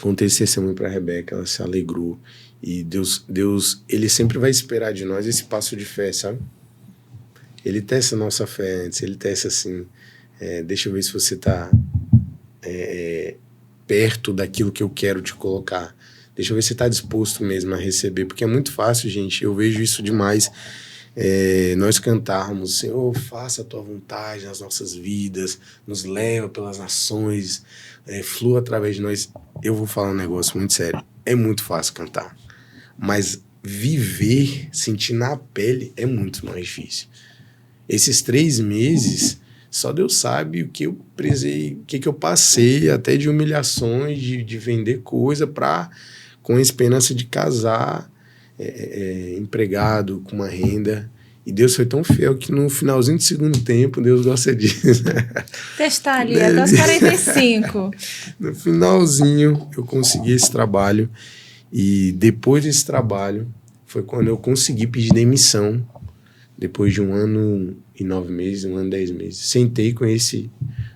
contei esse testemunho para a Rebeca, ela se alegrou. E Deus, ele sempre vai esperar de nós esse passo de fé, sabe? Ele testa a nossa fé antes, ele testa assim, deixa eu ver se você está perto daquilo que eu quero te colocar. Deixa eu ver se você está disposto mesmo a receber, porque é muito fácil, gente, eu vejo isso demais, nós cantarmos, Senhor, faça a tua vontade nas nossas vidas, nos leva pelas nações, flua através de nós. Eu vou falar um negócio muito sério, é muito fácil cantar, mas viver, sentir na pele é muito mais difícil. Esses 3 meses, só Deus sabe o que eu prezei, o que eu passei, até de humilhações, de vender coisa com a esperança de casar, empregado, com uma renda. E Deus foi tão fiel que no finalzinho do segundo tempo, Deus gosta disso.
Testar ali, até os 45.
No finalzinho, eu consegui esse trabalho. E depois desse trabalho, foi quando eu consegui pedir demissão. Depois de 1 ano e 9 meses, 1 ano e 10 meses. Sentei com esse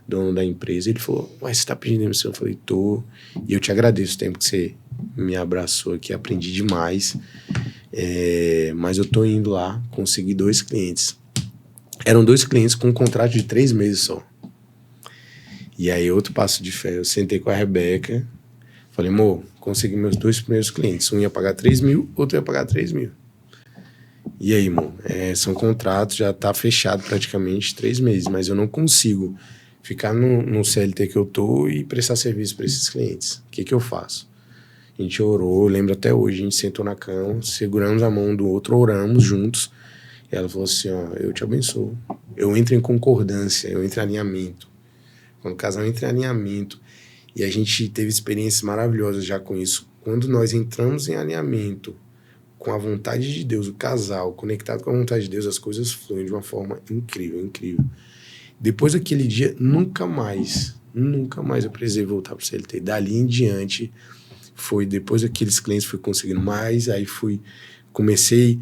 dono da empresa. Ele falou, mas você tá pedindo demissão? Eu falei, tô. E eu te agradeço o tempo que você me abraçou aqui. Aprendi demais. Mas eu tô indo lá. Consegui 2 clientes. Eram 2 clientes com um contrato de 3 meses só. E aí, outro passo de fé. Eu sentei com a Rebeca. Falei, amor, consegui meus 2 primeiros clientes. Um ia pagar 3.000, outro ia pagar 3.000. E aí, irmão, são contratos, já tá fechado praticamente 3 meses, mas eu não consigo ficar no CLT que eu tô e prestar serviço para esses clientes. O que eu faço? A gente orou, eu lembro até hoje, a gente sentou na cama, seguramos a mão do outro, oramos juntos, e ela falou assim, eu te abençoo. Eu entro em concordância, eu entro em alinhamento. Quando o casal entra em alinhamento, e a gente teve experiências maravilhosas já com isso, quando nós entramos em alinhamento, com a vontade de Deus, o casal conectado com a vontade de Deus, as coisas fluem de uma forma incrível, incrível. Depois daquele dia, nunca mais eu precisei voltar para o CLT. Dali em diante, depois daqueles clientes, fui conseguindo mais, aí fui comecei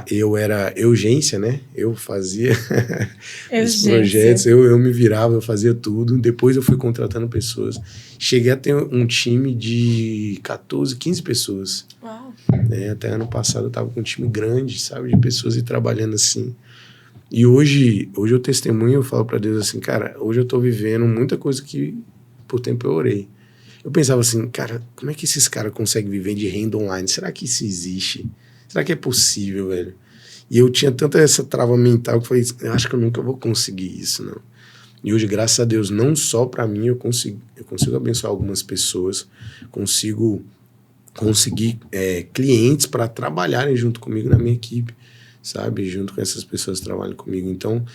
eu era urgência, né? Eu fazia os
Urgência.
projetos, eu me virava, eu fazia tudo. Depois eu fui contratando pessoas. Cheguei a ter um time de 14, 15 pessoas.
Uau.
Até ano passado eu tava com um time grande, sabe? De pessoas e trabalhando assim. E hoje eu testemunho, eu falo pra Deus assim, cara, hoje eu tô vivendo muita coisa que por tempo eu orei. Eu pensava assim, cara, como é que esses caras conseguem viver de renda online? Será que isso existe? Será que é possível, velho? E eu tinha tanta essa trava mental que eu falei, eu acho que eu nunca vou conseguir isso, não. E hoje, graças a Deus, não só pra mim, eu consigo abençoar algumas pessoas, consigo conseguir clientes para trabalharem junto comigo na minha equipe, sabe? Junto com essas pessoas que trabalham comigo. Então,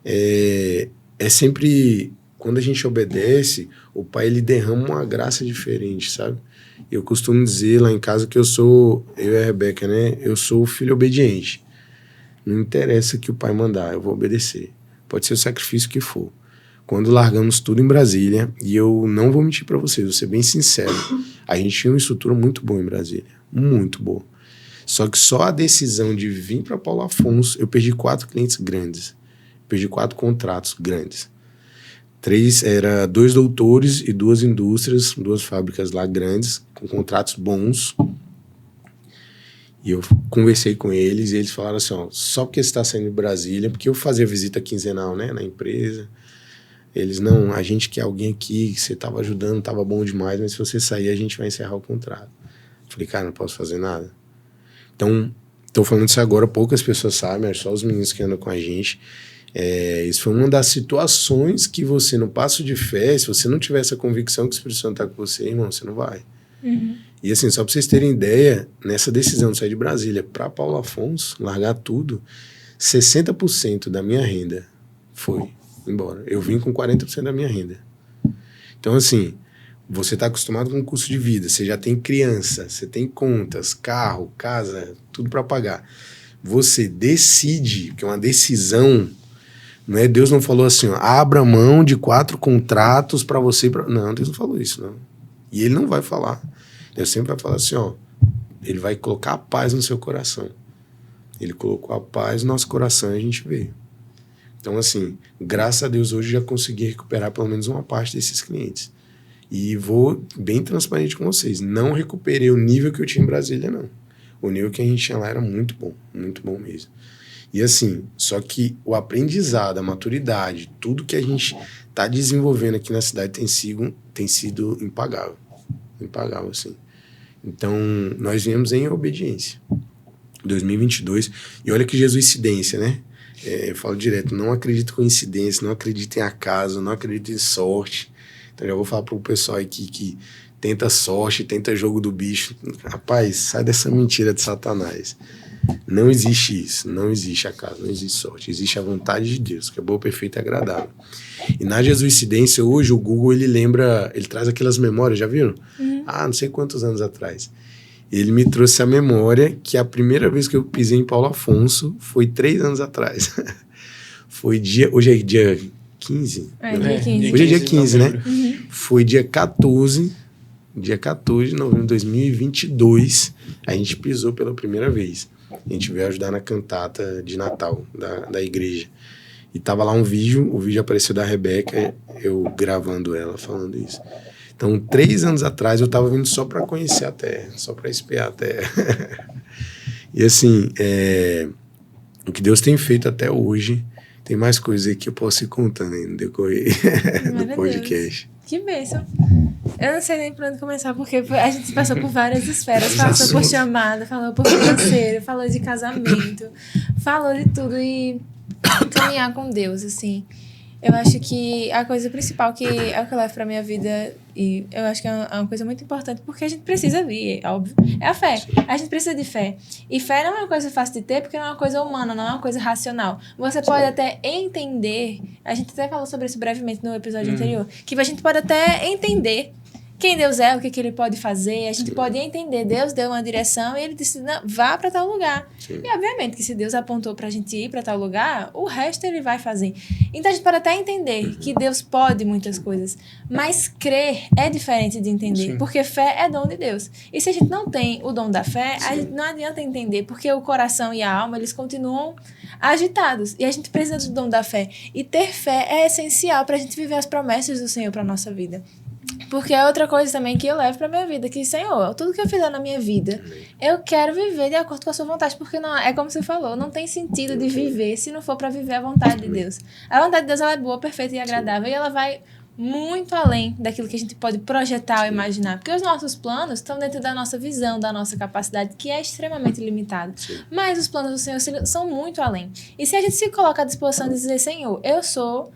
é sempre... Quando a gente obedece, o Pai, ele derrama uma graça diferente, sabe? Eu costumo dizer lá em casa que eu e a Rebeca, né? Eu sou o filho obediente. Não interessa o que o Pai mandar, eu vou obedecer. Pode ser o sacrifício que for. Quando largamos tudo em Brasília, e eu não vou mentir para vocês, vou ser bem sincero, a gente tinha uma estrutura muito boa em Brasília, muito boa. Só que só a decisão de vir para Paulo Afonso, eu perdi 4 clientes grandes, perdi 4 contratos grandes. 2 doutores e 2 indústrias, 2 fábricas lá grandes, com contratos bons. E eu conversei com eles e eles falaram assim, ó, só porque você está saindo de Brasília, porque eu fazia visita quinzenal, né, na empresa. Eles, não, a gente quer alguém aqui, que você estava ajudando, estava bom demais, mas se você sair, a gente vai encerrar o contrato. Falei, cara, não posso fazer nada. Então, estou falando isso agora, poucas pessoas sabem, é só os meninos que andam com a gente. Isso foi uma das situações que você, no passo de fé, se você não tiver essa convicção que o Espírito Santo está com você, irmão, você não vai.
Uhum.
E assim, só para vocês terem ideia, nessa decisão de sair de Brasília para Paulo Afonso, largar tudo, 60% da minha renda foi embora. Eu vim com 40% da minha renda. Então, assim, você está acostumado com o custo de vida, você já tem criança, você tem contas, carro, casa, tudo para pagar. Você decide, que é uma decisão, não é? Deus não falou assim, ó, abra mão de 4 contratos para você... Não, Deus não falou isso, não. E ele não vai falar. Deus sempre vai falar assim, ó, ele vai colocar a paz no seu coração. Ele colocou a paz no nosso coração e a gente veio. Então, assim, graças a Deus hoje já consegui recuperar pelo menos uma parte desses clientes. E vou bem transparente com vocês. Não recuperei o nível que eu tinha em Brasília, não. O nível que a gente tinha lá era muito bom mesmo. E assim, só que o aprendizado, a maturidade, tudo que a gente está desenvolvendo aqui na cidade tem sido impagável. Impagável, assim. Então, nós viemos em obediência. 2022. E olha que jesuicidência, né? Eu falo direto, não acredito em coincidência, não acredito em acaso, não acredito em sorte. Então, já vou falar para o pessoal aqui que tenta sorte, tenta jogo do bicho. Rapaz, sai dessa mentira de Satanás. Não existe isso, não existe acaso, não existe sorte. Existe a vontade de Deus, que é boa, perfeita e agradável. E na jesuicidência, hoje, o Google, ele traz aquelas memórias, já viram? Uhum. Não sei quantos anos atrás. Ele me trouxe a memória que a primeira vez que eu pisei em Paulo Afonso foi 3 anos atrás. Hoje é dia 15?
Dia 15.
Hoje é dia 15, né?
Uhum.
Foi dia 14 de novembro de 2022, a gente pisou pela primeira vez. A gente veio ajudar na cantata de Natal da igreja. E tava lá um vídeo, o vídeo apareceu da Rebeca, eu gravando ela falando isso. Então, 3 anos atrás, eu tava vindo só para conhecer a terra, só para espiar a terra. E assim, o que Deus tem feito até hoje, tem mais coisas aí que eu posso ir contando aí no decorrer do podcast.
Que bênção. Eu não sei nem por onde começar, porque a gente passou por várias esferas. Passou por chamada, falou por financeiro, falou de casamento, falou de tudo e caminhar com Deus, assim. Eu acho que a coisa principal que é o que eu levo pra minha vida, e eu acho que é uma coisa muito importante, porque a gente precisa vir, é óbvio, é a fé. A gente precisa de fé. E fé não é uma coisa fácil de ter, porque não é uma coisa humana, não é uma coisa racional. Você pode até entender, a gente até falou sobre isso brevemente no episódio anterior, que a gente pode até entender quem Deus é, o que Ele pode fazer. A gente pode entender, Deus deu uma direção e Ele disse, não, vá para tal lugar.
Sim.
E obviamente que se Deus apontou para a gente ir para tal lugar, o resto Ele vai fazer. Então a gente pode até entender que Deus pode muitas coisas, mas crer é diferente de entender,
Sim.
porque fé é dom de Deus. E se a gente não tem o dom da fé, a gente não adianta entender, porque o coração e a alma, eles continuam agitados. E a gente precisa do dom da fé. E ter fé é essencial para a gente viver as promessas do Senhor para nossa vida. Porque é outra coisa também que eu levo para minha vida, que, Senhor, tudo que eu fizer na minha vida, eu quero viver de acordo com a sua vontade, porque não é como você falou, não tem sentido de viver se não for para viver a vontade de Deus. A vontade de Deus, ela é boa, perfeita e agradável, e ela vai muito além daquilo que a gente pode projetar ou imaginar, porque os nossos planos estão dentro da nossa visão, da nossa capacidade, que é extremamente limitada. Mas os planos do Senhor são muito além. E se a gente se coloca à disposição de dizer, Senhor, eu sou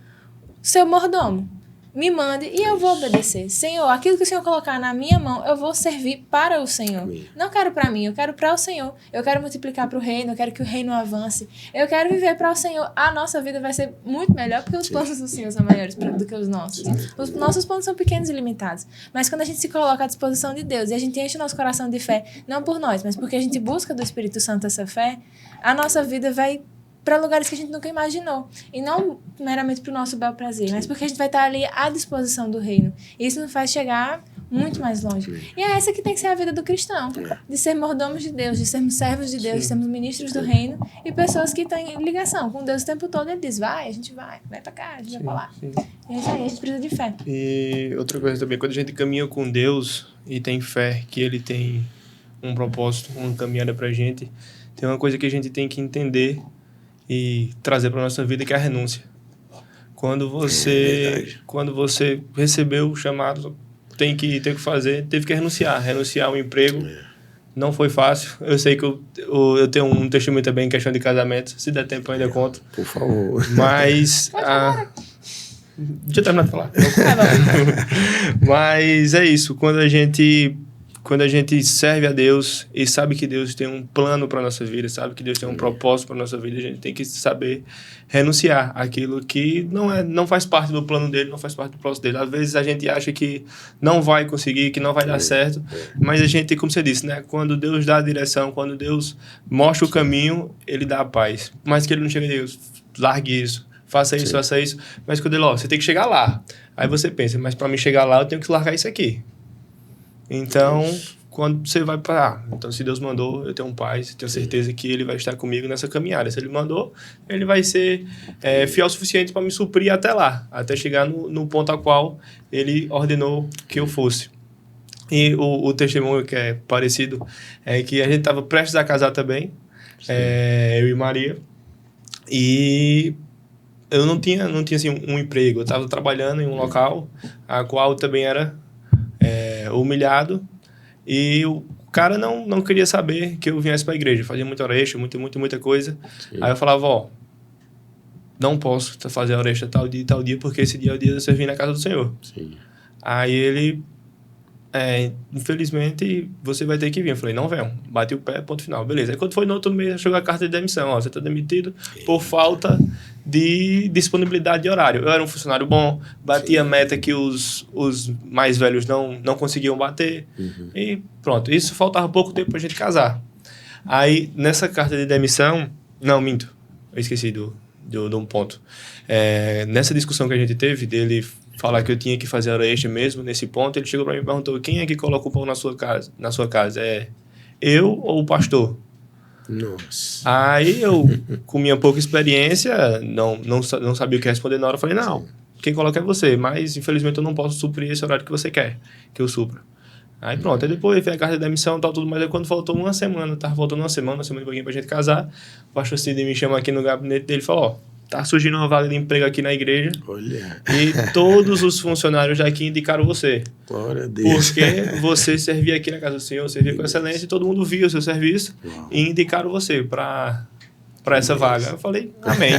seu mordomo, me mande e eu vou obedecer. Senhor, aquilo que o Senhor colocar na minha mão, eu vou servir para o Senhor.
Amém.
Não quero para mim, eu quero para o Senhor. Eu quero multiplicar para o reino, eu quero que o reino avance. Eu quero viver para o Senhor. A nossa vida vai ser muito melhor, porque os planos do Senhor são maiores do que os nossos. Os nossos planos são pequenos e limitados. Mas quando a gente se coloca à disposição de Deus e a gente enche o nosso coração de fé, não por nós, mas porque a gente busca do Espírito Santo essa fé, a nossa vida vai para lugares que a gente nunca imaginou. E não meramente para o nosso bel prazer, mas porque a gente vai estar ali à disposição do reino. E isso nos faz chegar muito mais longe. E é essa que tem que ser a vida do cristão. De ser mordomos de Deus, de sermos servos de Deus, de sermos ministros do reino e pessoas que têm ligação com Deus o tempo todo. Ele diz, vai, a gente vai pra cá, a gente vai pra lá.
Sim.
E é isso aí, a gente precisa de fé.
E outra coisa também, quando a gente caminha com Deus e tem fé que Ele tem um propósito, uma caminhada pra gente, tem uma coisa que a gente tem que entender e trazer para nossa vida, que é a renúncia. Quando você recebeu o chamado, tem que fazer, teve que renunciar ao emprego. Não foi fácil. Eu sei que eu tenho um testemunho também em questão de casamento, se der tempo eu ainda conto.
Por favor.
Mas deixa eu terminar de falar. Mas é isso, quando a gente serve a Deus e sabe que Deus tem um plano para nossa vida, sabe que Deus tem um propósito para nossa vida, a gente tem que saber renunciar àquilo que não faz parte do plano dele, não faz parte do propósito dele. Às vezes a gente acha que não vai conseguir, que não vai dar certo, mas a gente, como você disse, né? Quando Deus dá a direção, quando Deus mostra o caminho, Ele dá a paz. Mas que Ele não chega a Deus, largue isso, faça isso, faça isso. Mas quando Ele, você tem que chegar lá. Aí você pensa, mas para mim chegar lá, eu tenho que largar isso aqui. Então, quando você vai para... então, se Deus mandou, eu tenho um pai, tenho certeza que Ele vai estar comigo nessa caminhada. Se Ele mandou, Ele vai ser fiel o suficiente para me suprir até lá, até chegar no ponto a qual Ele ordenou que eu fosse. E o testemunho que é parecido é que a gente estava prestes a casar também, eu e Maria, e eu não tinha assim, um emprego. Eu estava trabalhando em um local, a qual também era humilhado, e o cara não queria saber que eu viesse para a igreja. Fazia muita hora extra, muita coisa. Sim. Aí eu falava, não posso fazer hora extra tal dia, porque esse dia é o dia de eu servir na casa do Senhor. Sim. Aí ele, infelizmente, você vai ter que vir. Eu falei, não venho. Bati o pé, ponto final. Beleza. Aí quando foi no outro mês, chegou a carta de demissão. Você está demitido por falta de disponibilidade de horário. Eu era um funcionário bom, batia a meta que os mais velhos não conseguiam bater. E pronto. Isso faltava pouco tempo pra gente casar. Aí, nessa carta de demissão... Não, minto. Eu esqueci de um ponto. Nessa discussão que a gente teve, dele falar que eu tinha que fazer hora extra mesmo, nesse ponto, ele chegou pra mim e perguntou, quem é que coloca o pão na sua casa? É eu ou o pastor?
Nossa.
Aí eu, com minha pouca experiência, não sabia o que responder na hora. Eu falei, não, quem coloca é você, mas infelizmente eu não posso suprir esse horário que você quer que eu supra. Aí pronto, aí depois veio a carta de demissão e tal, tudo mais. Aí quando faltou uma semana, tava faltando uma semana e pouquinho pra gente casar, o pastor Cid me chama aqui no gabinete dele e falou, tá surgindo uma vaga de emprego aqui na igreja. Olha. E todos os funcionários daqui indicaram você.
Glória a Deus.
Porque você servia aqui na casa do Senhor, servia com excelência e todo mundo via o seu serviço. Uau. E indicaram você para essa vaga. Eu falei, amém.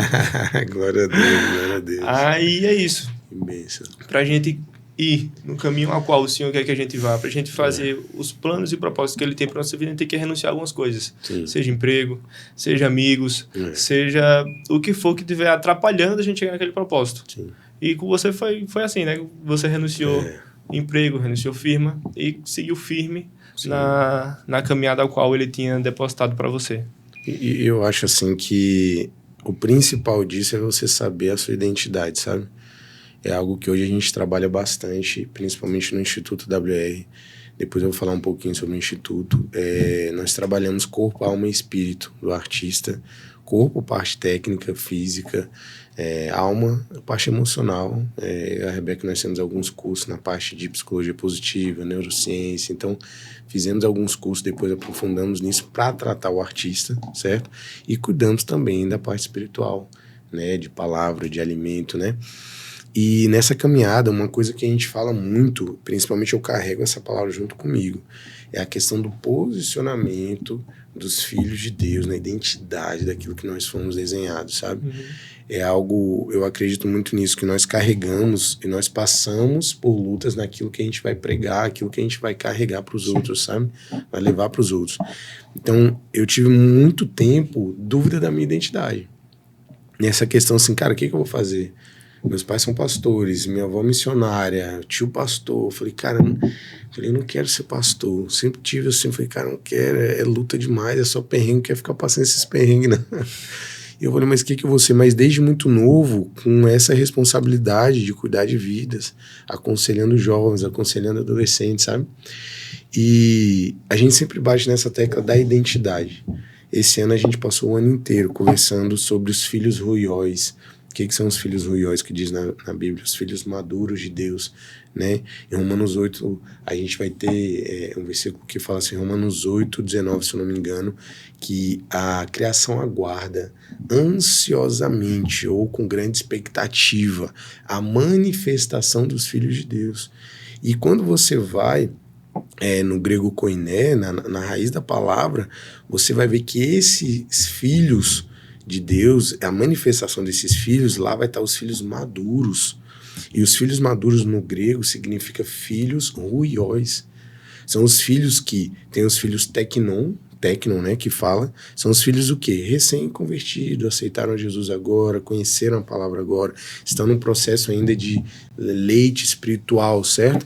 Glória a Deus, glória a Deus.
Aí é isso.
Que bênção.
Pra gente ir no caminho ao qual o Senhor quer que a gente vá, pra gente fazer os planos e propósitos que Ele tem pra nossa vida, a gente tem que renunciar a algumas coisas. Sim. Seja emprego, seja amigos, seja o que for que estiver atrapalhando a gente chegar naquele propósito. Sim. E com você foi assim, né? Você renunciou emprego, renunciou firma e seguiu firme na caminhada ao qual ele tinha depositado para você.
E eu acho assim que o principal disso é você saber a sua identidade, sabe? É algo que hoje a gente trabalha bastante, principalmente no Instituto WR. Depois eu vou falar um pouquinho sobre o Instituto. Nós trabalhamos corpo, alma e espírito do artista. Corpo, parte técnica, física, alma, parte emocional. A Rebeca, nós temos alguns cursos na parte de psicologia positiva, neurociência. Então, fizemos alguns cursos, depois aprofundamos nisso para tratar o artista, certo? E cuidamos também da parte espiritual, né? De palavra, de alimento, né? E nessa caminhada, uma coisa que a gente fala muito, principalmente eu carrego essa palavra junto comigo, é a questão do posicionamento dos filhos de Deus, na identidade daquilo que nós fomos desenhados, sabe? Uhum. É algo, eu acredito muito nisso, que nós carregamos e nós passamos por lutas naquilo que a gente vai pregar, aquilo que a gente vai carregar para os outros, sabe? Vai levar para os outros. Então, eu tive muito tempo dúvida da minha identidade. Nessa questão assim, cara, o que eu vou fazer? Meus pais são pastores, minha avó missionária, tio pastor. Eu falei, cara, eu não quero ser pastor. Sempre tive assim, falei, cara, não quero, é luta demais, é só perrengue, não quero ficar passando esses perrengues, não. E eu falei, mas o que eu vou ser? Mas desde muito novo, com essa responsabilidade de cuidar de vidas, aconselhando jovens, aconselhando adolescentes, sabe? E a gente sempre bate nessa tecla da identidade. Esse ano a gente passou o ano inteiro conversando sobre os filhos ruióis. O que são os filhos ruióis que diz na Bíblia? Os filhos maduros de Deus, né? Em Romanos 8, a gente vai ter um versículo que fala assim, Romanos 8, 19, se eu não me engano, que a criação aguarda ansiosamente ou com grande expectativa a manifestação dos filhos de Deus. E quando você vai no grego koiné, na raiz da palavra, você vai ver que esses filhos de Deus, a manifestação desses filhos, lá vai estar os filhos maduros. E os filhos maduros no grego significa filhos ruióis. São os filhos que tem os filhos tecnon, né, que fala, são os filhos o quê? Recém-convertidos, aceitaram Jesus agora, conheceram a palavra agora, estão num processo ainda de leite espiritual, certo?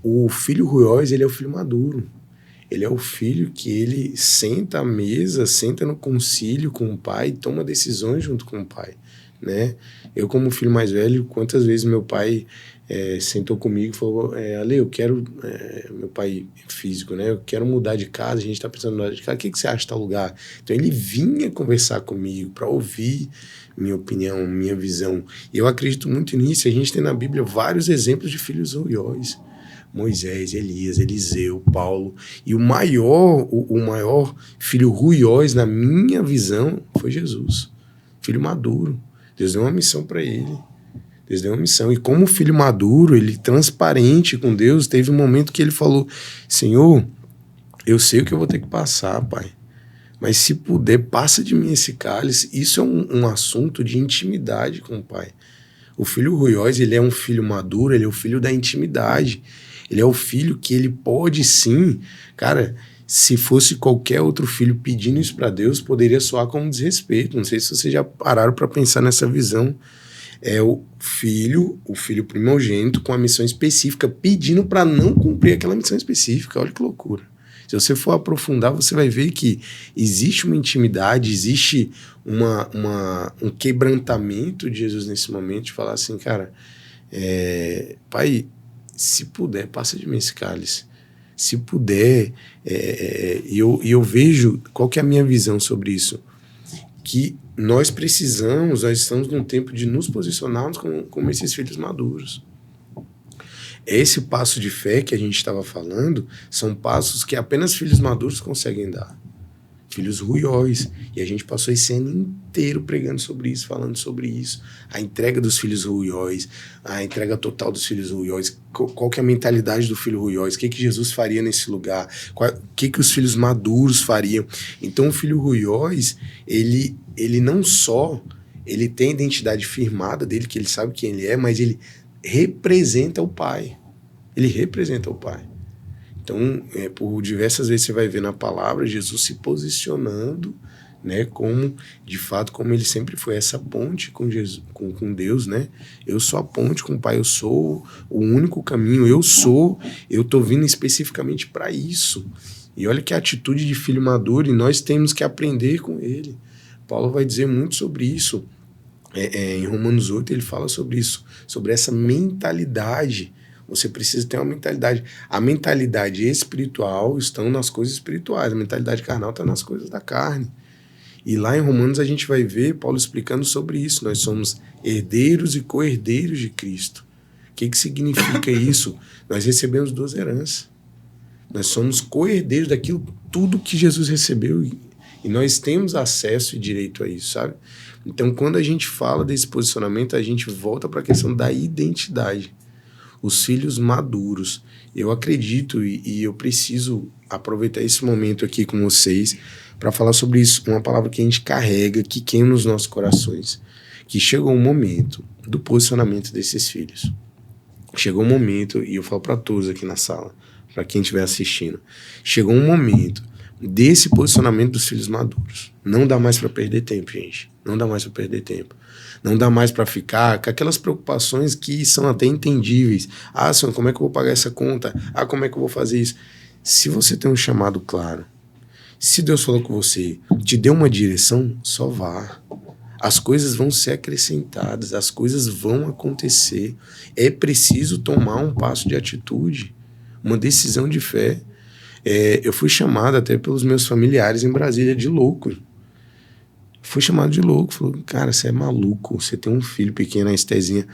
O filho ruióis, ele é o filho maduro. Ele é o filho que ele senta à mesa, senta no concílio com o pai e toma decisões junto com o pai, né? Eu, como filho mais velho, quantas vezes meu pai sentou comigo e falou, Ale, eu quero, meu pai físico, né? Eu quero mudar de casa, a gente está precisando mudar de casa, o que você acha de tal lugar? Então ele vinha conversar comigo para ouvir minha opinião, minha visão. E eu acredito muito nisso. A gente tem na Bíblia vários exemplos de filhos ruióis. Moisés, Elias, Eliseu, Paulo. E o maior filho ruióis, na minha visão, foi Jesus. Filho maduro. Deus deu uma missão para ele. Deus deu uma missão. E como filho maduro, ele transparente com Deus, teve um momento que ele falou, Senhor, eu sei o que eu vou ter que passar, Pai. Mas se puder, passa de mim esse cálice. Isso é um assunto de intimidade com o Pai. O filho ruióis, ele é um filho maduro, ele é o filho da intimidade. Ele é o filho que ele pode sim, cara, se fosse qualquer outro filho pedindo isso para Deus, poderia soar como desrespeito. Não sei se vocês já pararam para pensar nessa visão. É o filho primogênito com a missão específica, pedindo para não cumprir aquela missão específica. Olha que loucura. Se você for aprofundar, você vai ver que existe uma intimidade, existe um quebrantamento de Jesus nesse momento, de falar assim, cara, Pai, se puder, passa de mim esse cálice. Se puder, e eu vejo, qual que é a minha visão sobre isso? Que nós estamos num tempo de nos posicionarmos como esses filhos maduros. Esse passo de fé que a gente estava falando, são passos que apenas filhos maduros conseguem dar. Filhos ruióis. E a gente passou esse ano inteiro pregando sobre isso, falando sobre isso. A entrega dos filhos ruióis, a entrega total dos filhos ruióis. Qual que é a mentalidade do filho ruióis? O que Jesus faria nesse lugar? O que os filhos maduros fariam? Então o filho ruióis, ele não só ele tem a identidade firmada dele, que ele sabe quem ele é, mas ele representa o Pai. Ele representa o Pai. Então, por diversas vezes você vai ver na palavra Jesus se posicionando né? Como, de fato, como ele sempre foi essa ponte com Jesus, com Deus, né? Eu sou a ponte com o Pai, eu sou o único caminho, eu tô vindo especificamente para isso. E olha que atitude de filho maduro, e nós temos que aprender com ele. Paulo vai dizer muito sobre isso. Em Romanos 8 ele fala sobre isso, sobre essa mentalidade. Você precisa ter uma mentalidade. A mentalidade espiritual está nas coisas espirituais, a mentalidade carnal está nas coisas da carne. E lá em Romanos a gente vai ver Paulo explicando sobre isso. Nós somos herdeiros e co-herdeiros de Cristo. O que significa isso? Nós recebemos 2 heranças. Nós somos co-herdeiros daquilo, tudo que Jesus recebeu. E nós temos acesso e direito a isso, sabe? Então, quando a gente fala desse posicionamento, a gente volta para a questão da identidade. Os filhos maduros. Eu acredito e eu preciso aproveitar esse momento aqui com vocês para falar sobre isso. Uma palavra que a gente carrega, que queima nos nossos corações. Que chegou um momento do posicionamento desses filhos. Chegou um momento, e eu falo para todos aqui na sala, para quem estiver assistindo, chegou um momento desse posicionamento dos filhos maduros. Não dá mais para perder tempo, gente. Não dá mais para perder tempo. Não dá mais para ficar com aquelas preocupações que são até entendíveis. Ah, Senhor, como é que eu vou pagar essa conta? Ah, como é que eu vou fazer isso? Se você tem um chamado claro, se Deus falou com você, te deu uma direção, só vá. As coisas vão ser acrescentadas, as coisas vão acontecer. É preciso tomar um passo de atitude, uma decisão de fé. Eu fui chamado até pelos meus familiares em Brasília de louco. Fui chamado de louco. Falou, cara, você é maluco, você tem um filho pequeno, a Estezinha.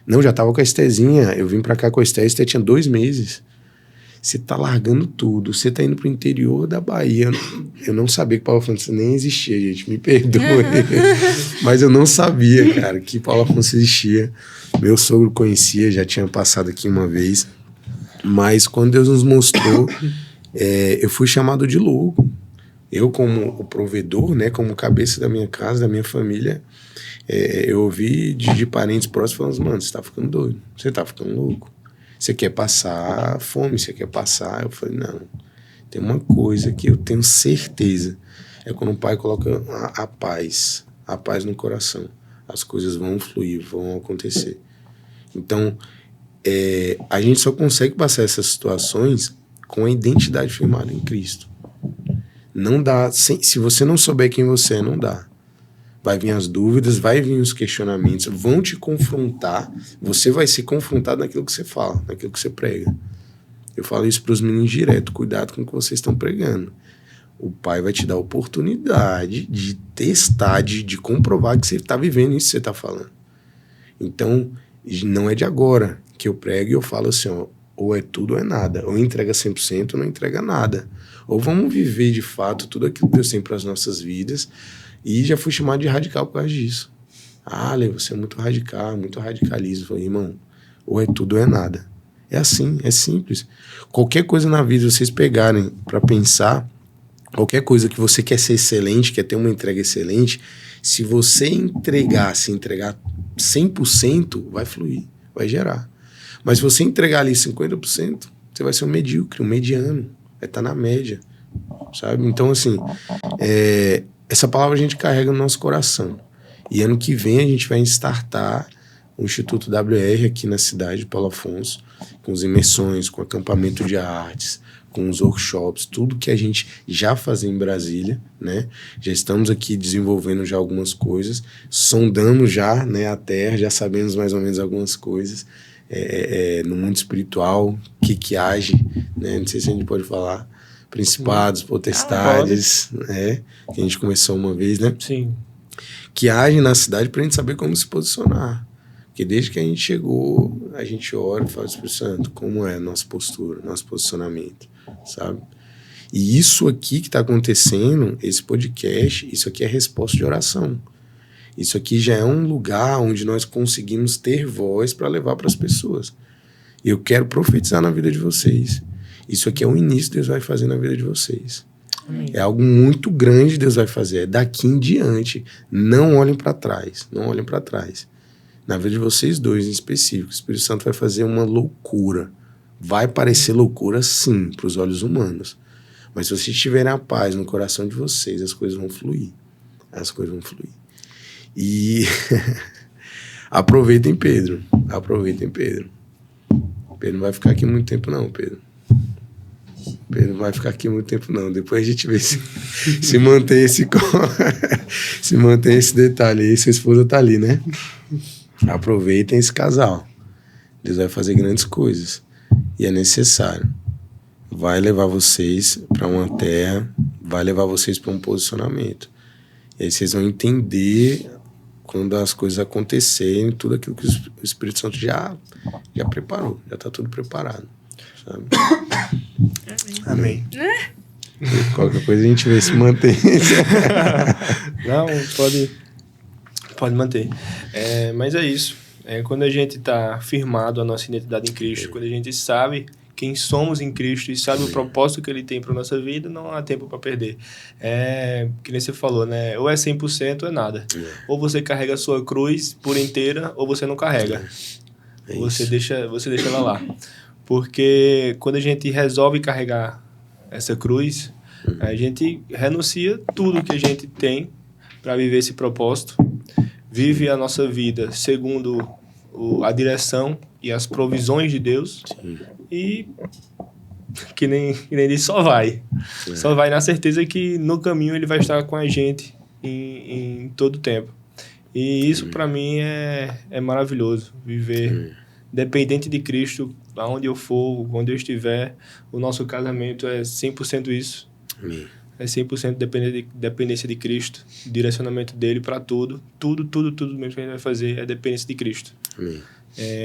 Não, já tava com a Estezinha, eu vim pra cá com a Esté tinha 2 meses. Você tá largando tudo, você tá indo pro interior da Bahia. Eu não sabia que Paulo Afonso nem existia, gente, me perdoe. Mas eu não sabia, cara, que Paulo Afonso existia. Meu sogro conhecia, já tinha passado aqui uma vez. Mas quando Deus nos mostrou, eu fui chamado de louco. Eu, como o provedor, né, como cabeça da minha casa, da minha família, eu ouvi de parentes próximos falando, mano, você tá ficando doido, você tá ficando louco. Você quer passar fome, você quer passar... Eu falei, não, tem uma coisa que eu tenho certeza, é quando o Pai coloca a paz no coração, as coisas vão fluir, vão acontecer. Então, a gente só consegue passar essas situações com a identidade firmada em Cristo. Não dá, se você não souber quem você é, não dá. Vai vir as dúvidas, vai vir os questionamentos, vão te confrontar, você vai ser confrontado naquilo que você fala, naquilo que você prega. Eu falo isso para os meninos direto, cuidado com o que vocês estão pregando. O Pai vai te dar a oportunidade de testar, de comprovar que você está vivendo isso que você está falando. Então, não é de agora que eu prego e eu falo assim, ó, ou é tudo ou é nada, ou entrega 100% ou não entrega nada. Ou vamos viver de fato tudo aquilo que Deus tem para as nossas vidas. E já fui chamado de radical por causa disso. Ah, Lê, você é muito radical, muito radicalismo. Eu falei, irmão, ou é tudo ou é nada. É assim, é simples. Qualquer coisa na vida vocês pegarem para pensar, qualquer coisa que você quer ser excelente, quer ter uma entrega excelente, se você entregar 100%, vai fluir, vai gerar. Mas se você entregar ali 50%, você vai ser um medíocre, um mediano, vai estar na média, sabe? Então, assim, essa palavra a gente carrega no nosso coração. E ano que vem a gente vai startar o Instituto WR aqui na cidade de Paulo Afonso, com as imersões, com acampamento de artes, com os workshops, tudo que a gente já fazia em Brasília, né? Já estamos aqui desenvolvendo já algumas coisas, sondamos já, né, a terra, já sabemos mais ou menos algumas coisas no mundo espiritual, que age, né? Não sei se a gente pode falar, principados, potestades, né? Que a gente começou uma vez, né?
Sim.
Que agem na cidade para a gente saber como se posicionar. Porque desde que a gente chegou, a gente ora e fala, Espírito Santo, como é a nossa postura, nosso posicionamento, sabe? E isso aqui que está acontecendo, esse podcast, isso aqui é resposta de oração. Isso aqui já é um lugar onde nós conseguimos ter voz para levar para as pessoas. E eu quero profetizar na vida de vocês. Isso aqui é o início que Deus vai fazer na vida de vocês. Amém. É algo muito grande que Deus vai fazer. É daqui em diante. Não olhem para trás. Não olhem para trás. Na vida de vocês dois em específico, o Espírito Santo vai fazer uma loucura. Vai parecer loucura, sim, para os olhos humanos. Mas se vocês tiverem a paz no coração de vocês, as coisas vão fluir. as coisas vão fluir. E aproveitem Pedro. Pedro não vai ficar aqui muito tempo não, Pedro não vai ficar aqui muito tempo não. Depois a gente vê se mantém se mantém esse detalhe aí. Sua esposa tá ali, né? Aproveitem esse casal. Deus vai fazer grandes coisas. E é necessário. Vai levar vocês para uma terra, vai levar vocês para um posicionamento. E aí vocês vão entender, quando as coisas acontecerem, tudo aquilo que o Espírito Santo já preparou. Já está tudo preparado. Sabe?
Amém.
Qualquer coisa a gente vê se mantém.
Não, pode manter. Mas é isso. Quando a gente está firmado a nossa identidade em Cristo, quando a gente sabe quem somos em Cristo e sabe o propósito que Ele tem para a nossa vida, não há tempo para perder. Que nem você falou, né? Ou é 100% ou é nada. Ou você carrega a sua cruz por inteira, ou você não carrega. Você deixa ela lá. Porque quando a gente resolve carregar essa cruz, a gente renuncia tudo que a gente tem para viver esse propósito, vive a nossa vida segundo a direção e as provisões de Deus. Sim. E que nem disse, só vai. Só vai na certeza que no caminho Ele vai estar com a gente em todo o tempo. E isso para mim é maravilhoso, viver dependente de Cristo, aonde eu for, onde eu estiver. O nosso casamento é 100% isso. Amém. É 100% dependência de Cristo, direcionamento dele para tudo mesmo que a gente vai fazer é dependência de Cristo. Amém.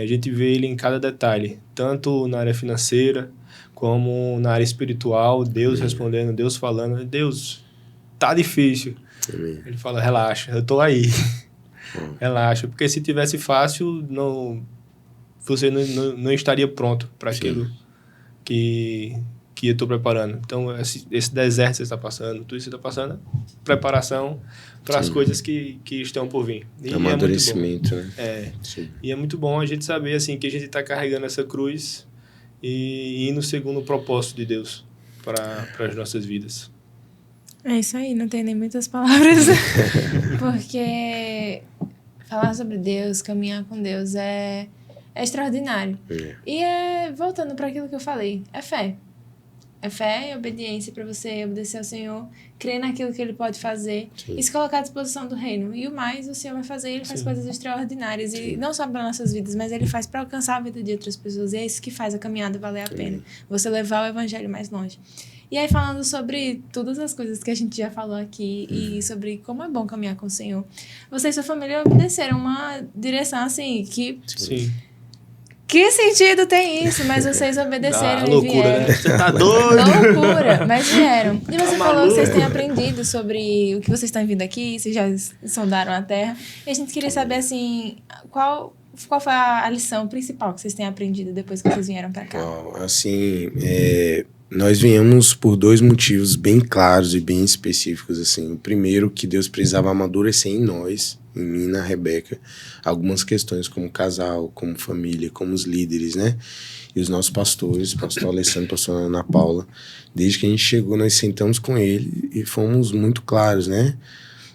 A gente vê ele em cada detalhe, tanto na área financeira, como na área espiritual, Deus respondendo, Deus falando, Deus, tá difícil. Amém. Ele fala, relaxa, eu tô aí. Relaxa, porque se tivesse fácil, você não estaria pronto para aquilo que eu estou preparando. Então, esse deserto que você está passando, tudo isso que você está passando, é preparação para as coisas que estão por vir. E
amadurecimento, né?
E é muito bom a gente saber assim, que a gente está carregando essa cruz e indo segundo o propósito de Deus para as nossas vidas.
É isso aí, não tem nem muitas palavras. Porque falar sobre Deus, caminhar com Deus é extraordinário. E voltando para aquilo que eu falei, é fé. É fé e obediência para você obedecer ao Senhor, crer naquilo que Ele pode fazer e se colocar à disposição do reino. E o mais o Senhor vai fazer, Ele faz coisas extraordinárias. E não só para nossas vidas, mas Ele faz para alcançar a vida de outras pessoas. E é isso que faz a caminhada valer a pena. Você levar o Evangelho mais longe. E aí, falando sobre todas as coisas que a gente já falou aqui e sobre como é bom caminhar com o Senhor, você e sua família obedeceram uma direção assim que...
Sim.
Que sentido tem isso? Mas vocês obedeceram e
loucura,
vieram.
Né? Você tá doido?
Loucura, mas vieram. E você falou que vocês têm aprendido sobre o que vocês estão vindo aqui, vocês já sondaram a Terra. E a gente queria saber, assim, qual foi a lição principal que vocês têm aprendido depois que vocês vieram para cá?
Assim, nós viemos por 2 motivos bem claros e bem específicos, assim. O primeiro, que Deus precisava amadurecer em nós, em mim e na Rebeca, algumas questões como casal, como família, como os líderes, né? E os nossos pastores, pastor Alessandro, pastor Ana Paula, desde que a gente chegou, nós sentamos com ele e fomos muito claros, né?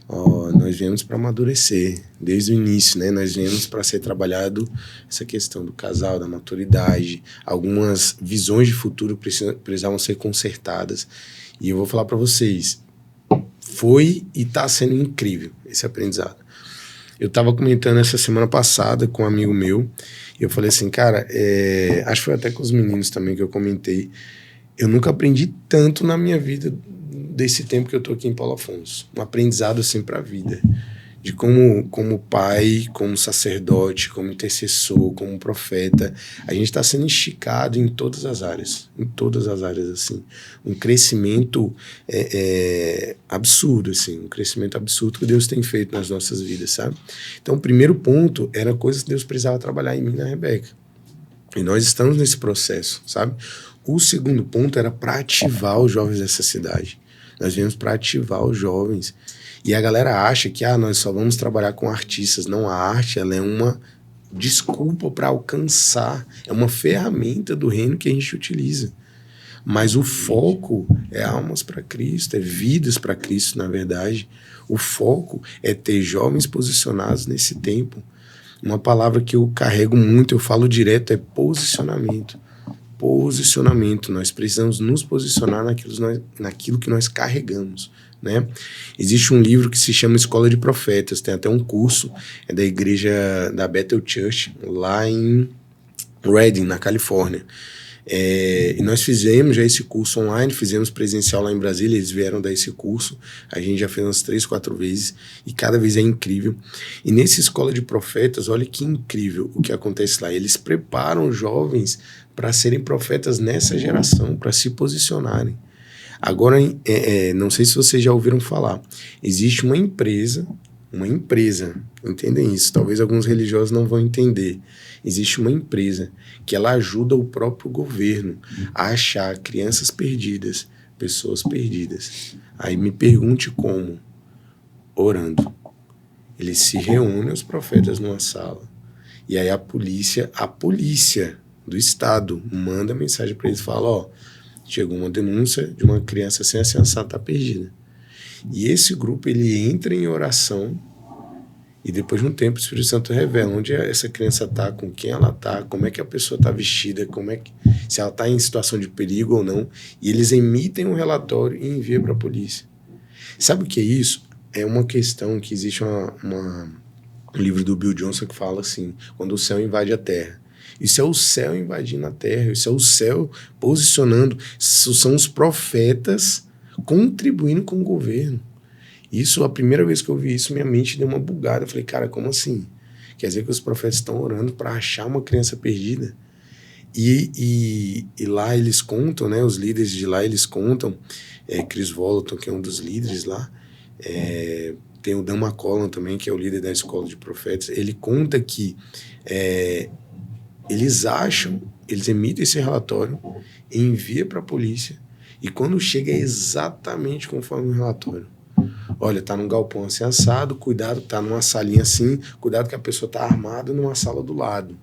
Nós viemos para amadurecer, desde o início, né? Nós viemos para ser trabalhado essa questão do casal, da maturidade, algumas visões de futuro precisavam ser consertadas. E eu vou falar para vocês, foi e está sendo incrível esse aprendizado. Eu estava comentando essa semana passada com um amigo meu, e eu falei assim, cara, acho que foi até com os meninos também que eu comentei, eu nunca aprendi tanto na minha vida desse tempo que eu tô aqui em Paulo Afonso. Um aprendizado assim para a vida. De como pai, como sacerdote, como intercessor, como profeta, a gente está sendo esticado em todas as áreas, assim. Um crescimento absurdo, assim, um crescimento absurdo que Deus tem feito nas nossas vidas, sabe? Então, o primeiro ponto era coisas que Deus precisava trabalhar em mim e na Rebeca. E nós estamos nesse processo, sabe? O segundo ponto era para ativar os jovens dessa cidade. Nós viemos para ativar os jovens. E a galera acha que nós só vamos trabalhar com artistas. Não, a arte ela é uma desculpa para alcançar. É uma ferramenta do reino que a gente utiliza. Mas o foco é almas para Cristo, é vidas para Cristo, na verdade. O foco é ter jovens posicionados nesse tempo. Uma palavra que eu carrego muito, eu falo direto, é posicionamento. Posicionamento. Nós precisamos nos posicionar naquilo que nós carregamos, né? Existe um livro que se chama Escola de Profetas, tem até um curso, é da igreja da Bethel Church, lá em Redding, na Califórnia. E nós fizemos já esse curso online, fizemos presencial lá em Brasília, eles vieram dar esse curso, a gente já fez umas 3, 4 vezes, e cada vez é incrível. E nessa Escola de Profetas, olha que incrível o que acontece lá, eles preparam jovens para serem profetas nessa geração, para se posicionarem. Agora, não sei se vocês já ouviram falar, existe uma empresa, entendem isso? Talvez alguns religiosos não vão entender. Existe uma empresa que ela ajuda o próprio governo a achar crianças perdidas, pessoas perdidas. Aí me pergunte como? Orando. Eles se reúnem, os profetas, numa sala, e aí a polícia do estado manda mensagem para eles e fala, ó, chegou uma denúncia de uma criança sem assensada tá perdida. E esse grupo, ele entra em oração e depois de um tempo o Espírito Santo revela onde essa criança está, com quem ela está, como é que a pessoa está vestida, se ela está em situação de perigo ou não. E eles emitem um relatório e enviam para a polícia. Sabe o que é isso? É uma questão que existe um livro do Bill Johnson que fala assim, quando o céu invade a terra. Isso é o céu invadindo a terra, isso é o céu posicionando, isso são os profetas contribuindo com o governo. Isso, a primeira vez que eu vi isso, minha mente deu uma bugada. Eu falei, cara, como assim? Quer dizer que os profetas estão orando para achar uma criança perdida? E lá eles contam, né? Os líderes de lá, eles contam. Chris Volaton, que é um dos líderes lá. Tem o Dan McCollum também, que é o líder da Escola de Profetas. Ele conta que eles emitem esse relatório, enviam para a polícia, e quando chega é exatamente conforme o relatório. Olha, tá num galpão assim assado, cuidado, tá numa salinha assim, cuidado que a pessoa tá armada numa sala do lado.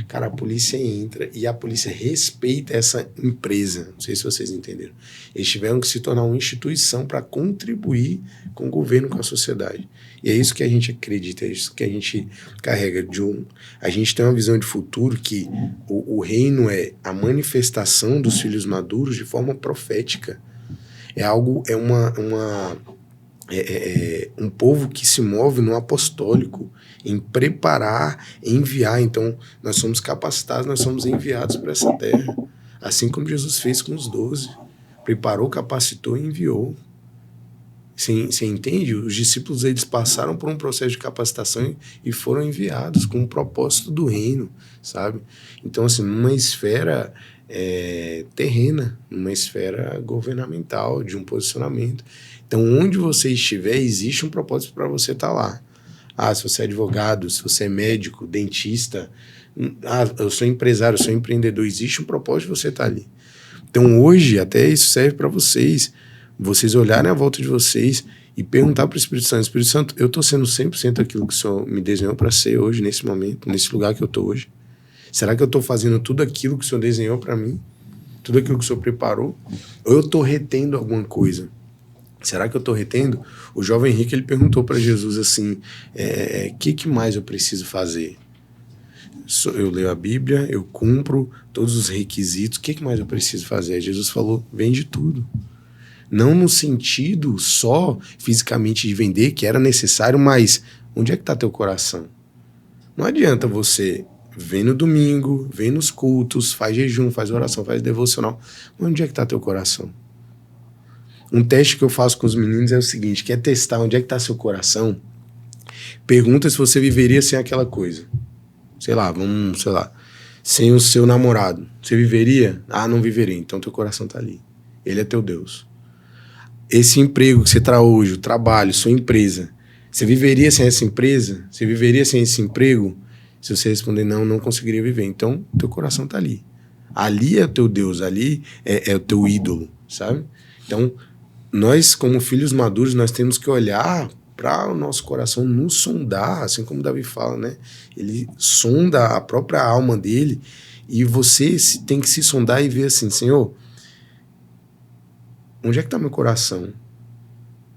Cara, a polícia entra e a polícia respeita essa empresa. Não sei se vocês entenderam. Eles tiveram que se tornar uma instituição para contribuir com o governo, com a sociedade. E é isso que a gente acredita, é isso que a gente carrega. A gente tem uma visão de futuro que o reino é a manifestação dos filhos maduros de forma profética. Um povo que se move no apostólico, em preparar, enviar. Então, nós somos capacitados, nós somos enviados para essa terra. Assim como Jesus fez com os 12. Preparou, capacitou e enviou. Você entende? Os discípulos, eles passaram por um processo de capacitação e foram enviados com um propósito do reino, sabe? Então, assim, numa esfera terrena, numa esfera governamental, de um posicionamento. Então, onde você estiver, existe um propósito para você estar lá. Se você é advogado, se você é médico, dentista, eu sou empresário, eu sou empreendedor, existe um propósito de você estar ali. Então, hoje, até isso serve para vocês olharem à volta de vocês e perguntar para o Espírito Santo, Espírito Santo, eu estou sendo 100% aquilo que o Senhor me desenhou para ser hoje, nesse momento, nesse lugar que eu estou hoje? Será que eu estou fazendo tudo aquilo que o Senhor desenhou para mim? Tudo aquilo que o Senhor preparou? Ou eu estou retendo alguma coisa? Será que eu estou retendo? O jovem Henrique, ele perguntou para Jesus assim, que mais eu preciso fazer? Eu leio a Bíblia, eu cumpro todos os requisitos, o que mais eu preciso fazer? Aí Jesus falou, vende tudo. Não no sentido só fisicamente de vender, que era necessário, mas onde é que está teu coração? Não adianta você vem no domingo, vem nos cultos, faz jejum, faz oração, faz devocional, mas onde é que está teu coração? Um teste que eu faço com os meninos é o seguinte, quer testar onde é que está seu coração? Pergunta se você viveria sem aquela coisa. Sem o seu namorado. Você viveria? Não viveria. Então teu coração está ali. Ele é teu Deus. Esse emprego que você está hoje, o trabalho, sua empresa, você viveria sem essa empresa? Você viveria sem esse emprego? Se você responder não conseguiria viver. Então teu coração está ali. Ali é o teu Deus, ali é o teu ídolo, sabe? Então, nós, como filhos maduros, nós temos que olhar para o nosso coração, nos sondar, assim como Davi fala, né? Ele sonda a própria alma dele e você tem que se sondar e ver assim, Senhor, onde é que está meu coração?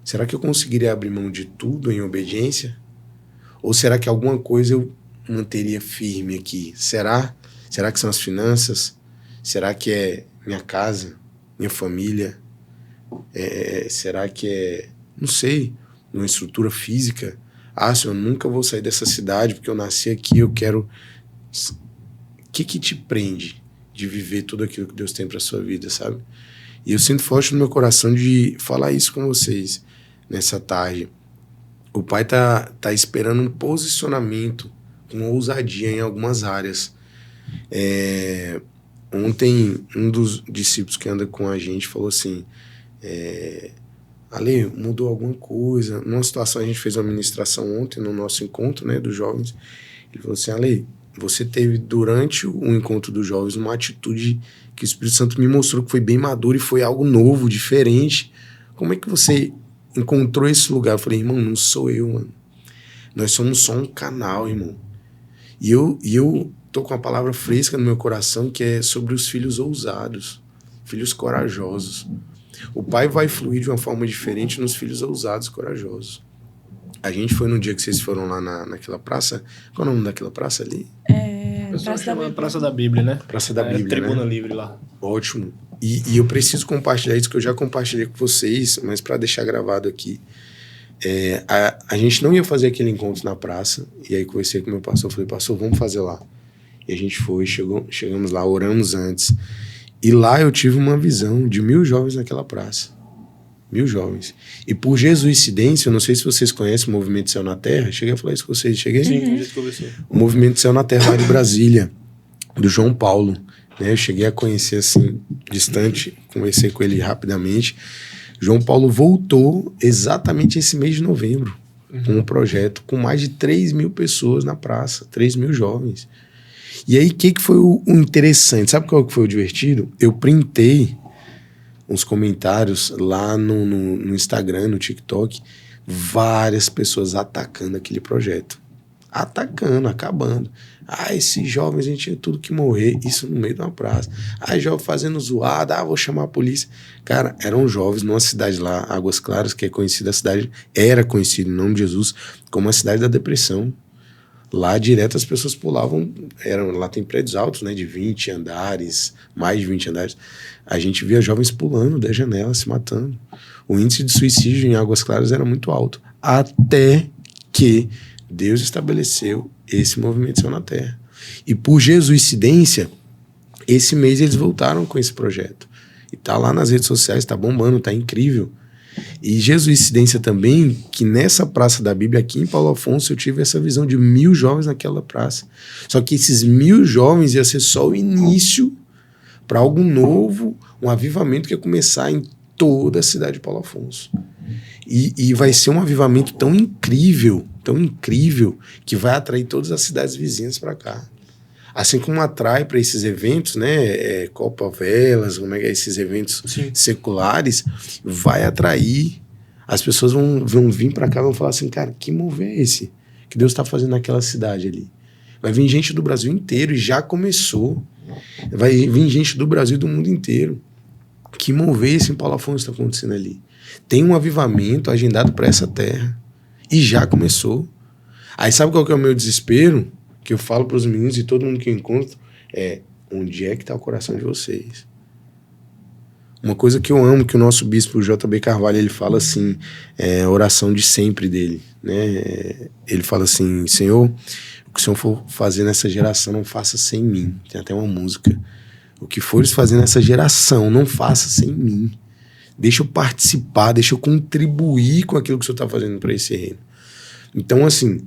Será que eu conseguiria abrir mão de tudo em obediência? Ou será que alguma coisa eu manteria firme aqui? Será? Será que são as finanças? Será que é minha casa, minha família? Será que é, não sei, uma estrutura física? Senhor, eu nunca vou sair dessa cidade porque eu nasci aqui, eu quero... O que te prende de viver tudo aquilo que Deus tem para sua vida, sabe? E eu sinto forte no meu coração de falar isso com vocês nessa tarde. O Pai tá esperando um posicionamento com ousadia em algumas áreas. Ontem, um dos discípulos que anda com a gente falou assim, Ale, mudou alguma coisa? Numa situação, a gente fez uma ministração ontem no nosso encontro, né, dos jovens. Ele falou assim, Ale, você teve durante o encontro dos jovens uma atitude que o Espírito Santo me mostrou que foi bem madura e foi algo novo, diferente. Como é que você encontrou esse lugar? Eu falei, irmão, não sou eu, mano. Nós somos só um canal, irmão. E eu tô com uma palavra fresca no meu coração que é sobre os filhos ousados, filhos corajosos. O Pai vai fluir de uma forma diferente nos filhos ousados e corajosos. A gente foi no dia que vocês foram lá naquela praça. Qual é o nome daquela praça ali?
Praça da Bíblia, né?
Praça da Bíblia,
Tribuna
né?
Livre lá.
Ótimo. E eu preciso compartilhar isso que eu já compartilhei com vocês, mas para deixar gravado aqui. A gente não ia fazer aquele encontro na praça, e aí conversei com o meu pastor, falei, pastor, vamos fazer lá. E a gente foi, chegamos lá, oramos antes. E lá eu tive uma visão de 1.000 jovens naquela praça. 1.000 jovens. E por jesuicidência, eu não sei se vocês conhecem o Movimento Céu na Terra, cheguei a falar isso com vocês, cheguei?
Sim, a gente conversou.
O Movimento Céu na Terra lá de Brasília, do João Paulo, né? Eu cheguei a conhecer assim, distante, conversei com ele rapidamente. João Paulo voltou exatamente esse mês de novembro, com um projeto com mais de 3.000 pessoas na praça, 3.000 jovens. E aí, o que foi o interessante? Sabe qual que foi o divertido? Eu printei uns comentários lá no Instagram, no TikTok, várias pessoas atacando aquele projeto. Atacando, acabando. Esses jovens, a gente tinha tudo que morrer, isso no meio de uma praça. Jovem fazendo zoada, vou chamar a polícia. Cara, eram jovens numa cidade lá, Águas Claras, que é conhecida, a cidade era conhecida, em nome de Jesus, como a cidade da depressão. Lá, direto, as pessoas pulavam, lá tem prédios altos, né, de 20 andares, mais de 20 andares. A gente via jovens pulando da janela, se matando. O índice de suicídio em Águas Claras era muito alto. Até que Deus estabeleceu esse movimento Céu na Terra. E por jesuicidência, esse mês eles voltaram com esse projeto. E tá lá nas redes sociais, tá bombando, tá incrível. E jesuicidência também, que nessa Praça da Bíblia, aqui em Paulo Afonso, eu tive essa visão de 1.000 jovens naquela praça. Só que esses 1.000 jovens ia ser só o início para algo novo, um avivamento que ia começar em toda a cidade de Paulo Afonso. E vai ser um avivamento tão incrível, que vai atrair todas as cidades vizinhas para cá. Assim como atrai para esses eventos, né, Copa Velas, como é que é, esses eventos seculares, vai atrair. As pessoas vão vir para cá e vão falar assim, cara, que mover é esse que Deus está fazendo naquela cidade ali? Vai vir gente do Brasil inteiro, e já começou. Vai vir gente do Brasil e do mundo inteiro. Que mover esse em Paulo Afonso está acontecendo ali? Tem um avivamento agendado para essa terra. E já começou. Aí sabe qual que é o meu desespero? Que eu falo para os meninos e todo mundo que eu encontro, onde é que está o coração de vocês? Uma coisa que eu amo, que o nosso bispo J.B. Carvalho, ele fala assim, a oração de sempre dele, né? Ele fala assim, Senhor, o que o Senhor for fazer nessa geração, não faça sem mim. Tem até uma música. O que fores fazer nessa geração, não faça sem mim. Deixa eu participar, deixa eu contribuir com aquilo que o Senhor está fazendo para esse reino. Então, assim,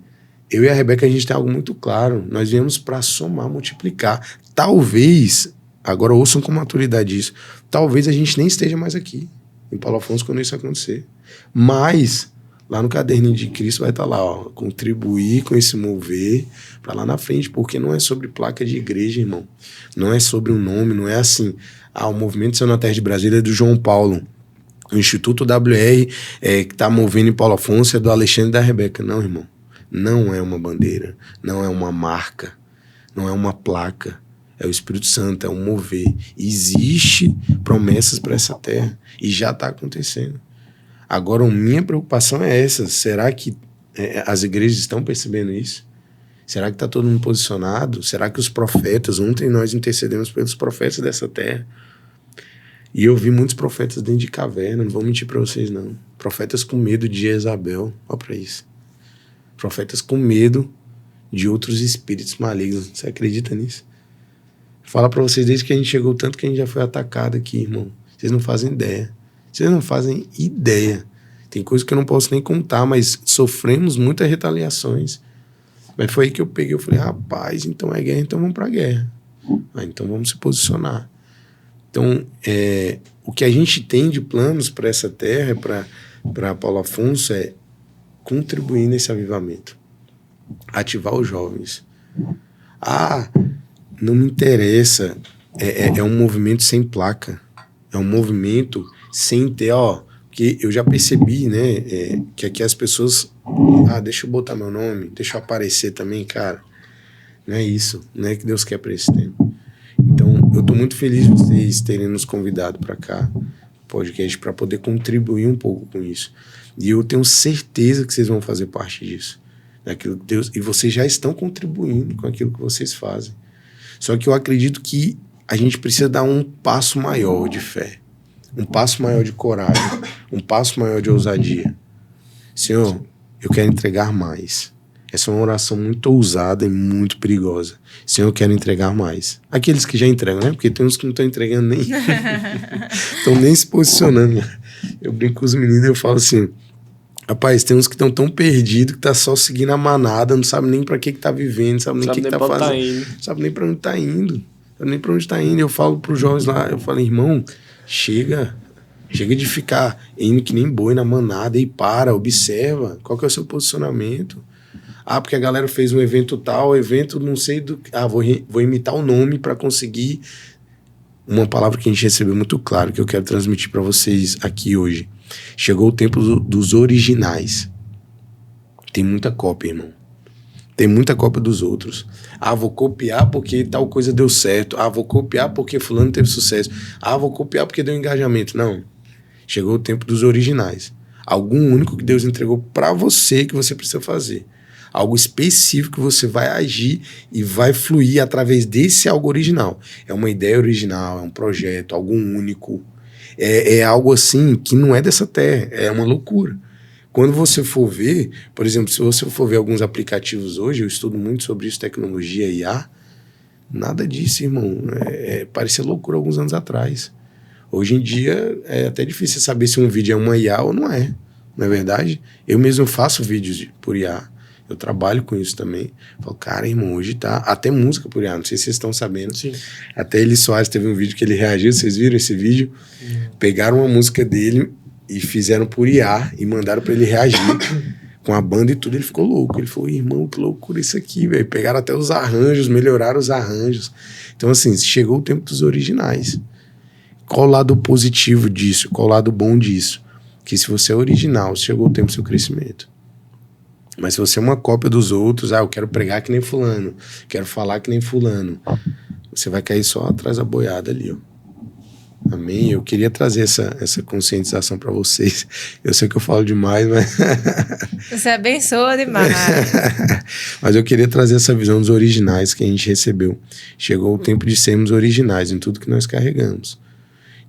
eu e a Rebeca, a gente tem algo muito claro. Nós viemos para somar, multiplicar. Talvez, agora ouçam com maturidade isso, talvez a gente nem esteja mais aqui, em Paulo Afonso, quando isso acontecer. Mas, lá no caderninho de Cristo vai estar lá, contribuir com esse mover para lá na frente, porque não é sobre placa de igreja, irmão. Não é sobre um nome, não é assim, o Movimento Céu na Terra de Brasília é do João Paulo. O Instituto WR que está movendo em Paulo Afonso é do Alexandre e da Rebeca. Não, irmão. Não é uma bandeira, não é uma marca, não é uma placa. É o Espírito Santo, é um mover. Existe promessas para essa terra e já está acontecendo. Agora, a minha preocupação é essa. Será que as igrejas estão percebendo isso? Será que está todo mundo posicionado? Será que os profetas... Ontem nós intercedemos pelos profetas dessa terra. E eu vi muitos profetas dentro de caverna, não vou mentir para vocês, não. Profetas com medo de Jezabel. Olha para isso. Profetas com medo de outros espíritos malignos. Você acredita nisso? Fala para vocês, desde que a gente chegou, tanto que a gente já foi atacado aqui, irmão. Vocês não fazem ideia. Vocês não fazem ideia. Tem coisas que eu não posso nem contar, mas sofremos muitas retaliações. Mas foi aí que eu peguei, eu falei, rapaz, então é guerra, então vamos pra guerra. Então vamos se posicionar. Então, o que a gente tem de planos para essa terra, para Paulo Afonso, é contribuir nesse avivamento. Ativar os jovens. Não me interessa. É um movimento sem placa. É um movimento sem ter, porque eu já percebi, né, que aqui as pessoas, deixa eu botar meu nome, deixa eu aparecer também, cara. Não é isso, não é que Deus quer para esse tempo. Então, eu estou muito feliz de vocês terem nos convidado para cá, podcast, para poder contribuir um pouco com isso. E eu tenho certeza que vocês vão fazer parte disso. Daquilo que Deus, e vocês já estão contribuindo com aquilo que vocês fazem. Só que eu acredito que a gente precisa dar um passo maior de fé, um passo maior de coragem, um passo maior de ousadia. Senhor, eu quero entregar mais. Essa é uma oração muito ousada e muito perigosa. Senhor, eu quero entregar mais. Aqueles que já entregam, né? Porque tem uns que não estão entregando nem... estão nem se posicionando. Eu brinco com os meninos e eu falo assim, rapaz, tem uns que estão tão perdidos que tá só seguindo a manada, não sabe nem pra que tá vivendo, não sabe nem o que tá fazendo. Não sabe nem pra onde tá indo. Sabe nem pra onde tá indo. Eu falo pros jovens lá, eu falo, irmão, chega de ficar indo que nem boi na manada e observa qual que é o seu posicionamento. Porque a galera fez um evento tal, evento não sei do... vou imitar o nome para conseguir... Uma palavra que a gente recebeu muito claro, que eu quero transmitir para vocês aqui hoje. Chegou o tempo dos originais. Tem muita cópia, irmão. Tem muita cópia dos outros. Vou copiar porque tal coisa deu certo. Vou copiar porque fulano teve sucesso. Vou copiar porque deu engajamento. Não. Chegou o tempo dos originais. Algum único que Deus entregou para você que você precisa fazer. Algo específico que você vai agir e vai fluir através desse algo original. É uma ideia original, é um projeto, algo único. É algo assim que não é dessa terra, é uma loucura. Quando você for ver, por exemplo, se você for ver alguns aplicativos hoje, eu estudo muito sobre isso, tecnologia, IA, nada disso, irmão. Parecia loucura alguns anos atrás. Hoje em dia é até difícil saber se um vídeo é uma IA ou não é verdade? Eu mesmo faço vídeos por IA. Eu trabalho com isso também. Falo, cara, irmão, hoje tá... Até música por IA, não sei se vocês estão sabendo. Sim. Até Eli Soares teve um vídeo que ele reagiu, vocês viram esse vídeo? Pegaram uma música dele e fizeram por IA e mandaram pra ele reagir com a banda e tudo. Ele ficou louco. Ele falou, irmão, que loucura isso aqui, velho. Pegaram até os arranjos, melhoraram os arranjos. Então, assim, chegou o tempo dos originais. Qual o lado positivo disso? Qual o lado bom disso? Que se você é original, chegou o tempo do seu crescimento. Mas se você é uma cópia dos outros, eu quero pregar que nem fulano, quero falar que nem fulano, você vai cair só atrás da boiada ali, ó. Amém? Eu queria trazer essa conscientização para vocês. Eu sei que eu falo demais, mas...
Você abençoa demais.
Mas eu queria trazer essa visão dos originais que a gente recebeu. Chegou o tempo de sermos originais em tudo que nós carregamos.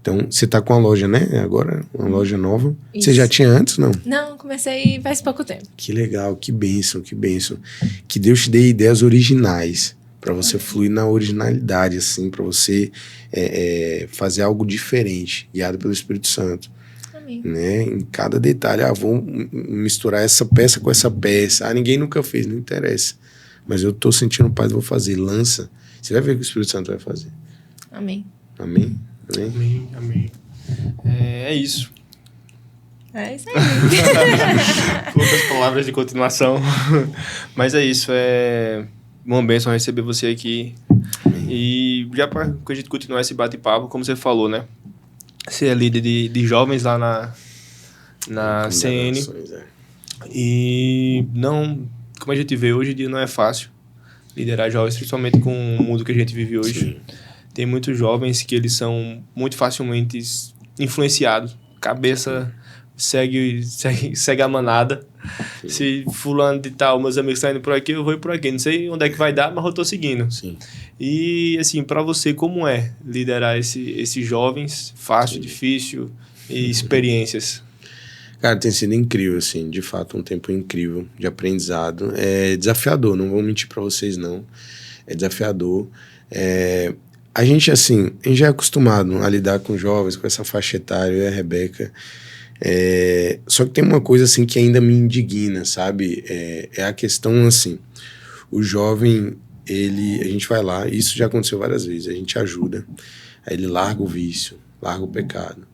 Então, você tá com a loja, né? Agora, uma loja nova. Isso. Você já tinha antes, não?
Não, comecei faz pouco tempo.
Que legal, que bênção, que bênção. Que Deus te dê ideias originais, para você fluir na originalidade, assim, para você fazer algo diferente, guiado pelo Espírito Santo.
Amém.
Né? Em cada detalhe, vou misturar essa peça com essa peça. Ninguém nunca fez, não interessa. Mas eu tô sentindo paz, vou fazer. Lança. Você vai ver o que o Espírito Santo vai fazer.
Amém.
Amém?
Amém, amém. É isso.
É isso aí.
Poucas palavras de continuação. Mas é isso. É uma bênção receber você aqui.
Amém.
E já para que a gente continuar esse bate-papo, como você falou, né? Você é líder de jovens lá na CN. E não, como a gente vê hoje em dia, não é fácil. liderar jovens, principalmente com o mundo que a gente vive hoje.
Sim.
Tem muitos jovens que eles são muito facilmente influenciados. Cabeça segue a manada.
Sim.
Se fulano de tal, meus amigos estão indo por aqui, eu vou ir por aqui. Não sei onde é que vai dar, mas eu tô seguindo.
Sim.
E, assim, para você, como é liderar esses jovens? Fácil, difícil e experiências?
Cara, tem sido incrível, assim, de fato, um tempo incrível de aprendizado. É desafiador, não vou mentir pra vocês, não. É desafiador. A gente já é acostumado a lidar com jovens, com essa faixa etária, eu e a Rebeca. Só que tem uma coisa, assim, que ainda me indigna, sabe? É a questão, assim, o jovem, a gente vai lá, isso já aconteceu várias vezes, a gente ajuda, aí ele larga o vício, larga o pecado.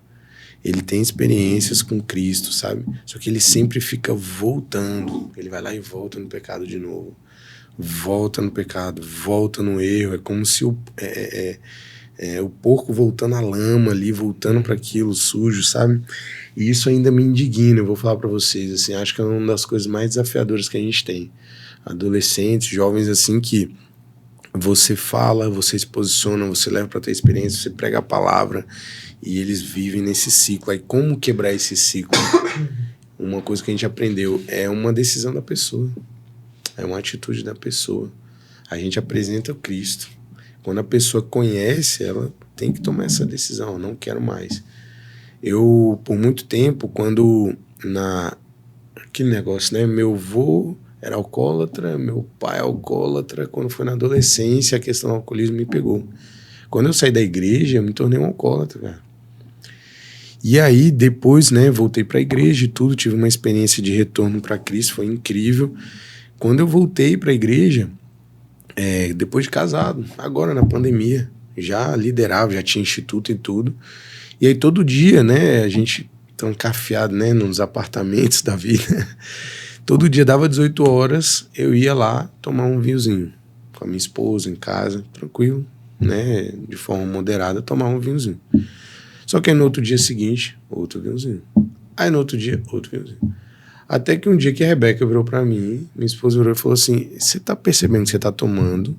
Ele tem experiências com Cristo, sabe? Só que ele sempre fica voltando. Ele vai lá e volta no pecado de novo. Volta no pecado, volta no erro. É como se o porco voltando à lama ali, voltando para aquilo sujo, sabe? E isso ainda me indigna, eu vou falar para vocês. Assim, acho que é uma das coisas mais desafiadoras que a gente tem. Adolescentes, jovens assim que você fala, você se posiciona, você leva para ter experiência, você prega a palavra e eles vivem nesse ciclo. Aí como quebrar esse ciclo? Uma coisa que a gente aprendeu é uma decisão da pessoa, é uma atitude da pessoa. A gente apresenta o Cristo. Quando a pessoa conhece, ela tem que tomar essa decisão, eu não quero mais. Eu, por muito tempo, aquele negócio, né, meu avô era alcoólatra, meu pai alcoólatra, quando foi na adolescência a questão do alcoolismo me pegou. Quando eu saí da igreja, eu me tornei um alcoólatra, cara. E aí, depois, né, voltei para a igreja e tudo, tive uma experiência de retorno para Cristo, foi incrível. Quando eu voltei para a igreja, depois de casado, agora na pandemia, já liderava, já tinha instituto e tudo. E aí todo dia, né, a gente trancafiado, né, nos apartamentos da vida, todo dia dava 18 horas, eu ia lá tomar um vinhozinho com a minha esposa em casa, tranquilo, né, de forma moderada, tomar um vinhozinho. Só que aí no outro dia seguinte, outro vinhozinho. Aí no outro dia, outro vinhozinho. Até que um dia que a Rebeca virou pra mim, minha esposa virou e falou assim, você tá percebendo que você tá tomando,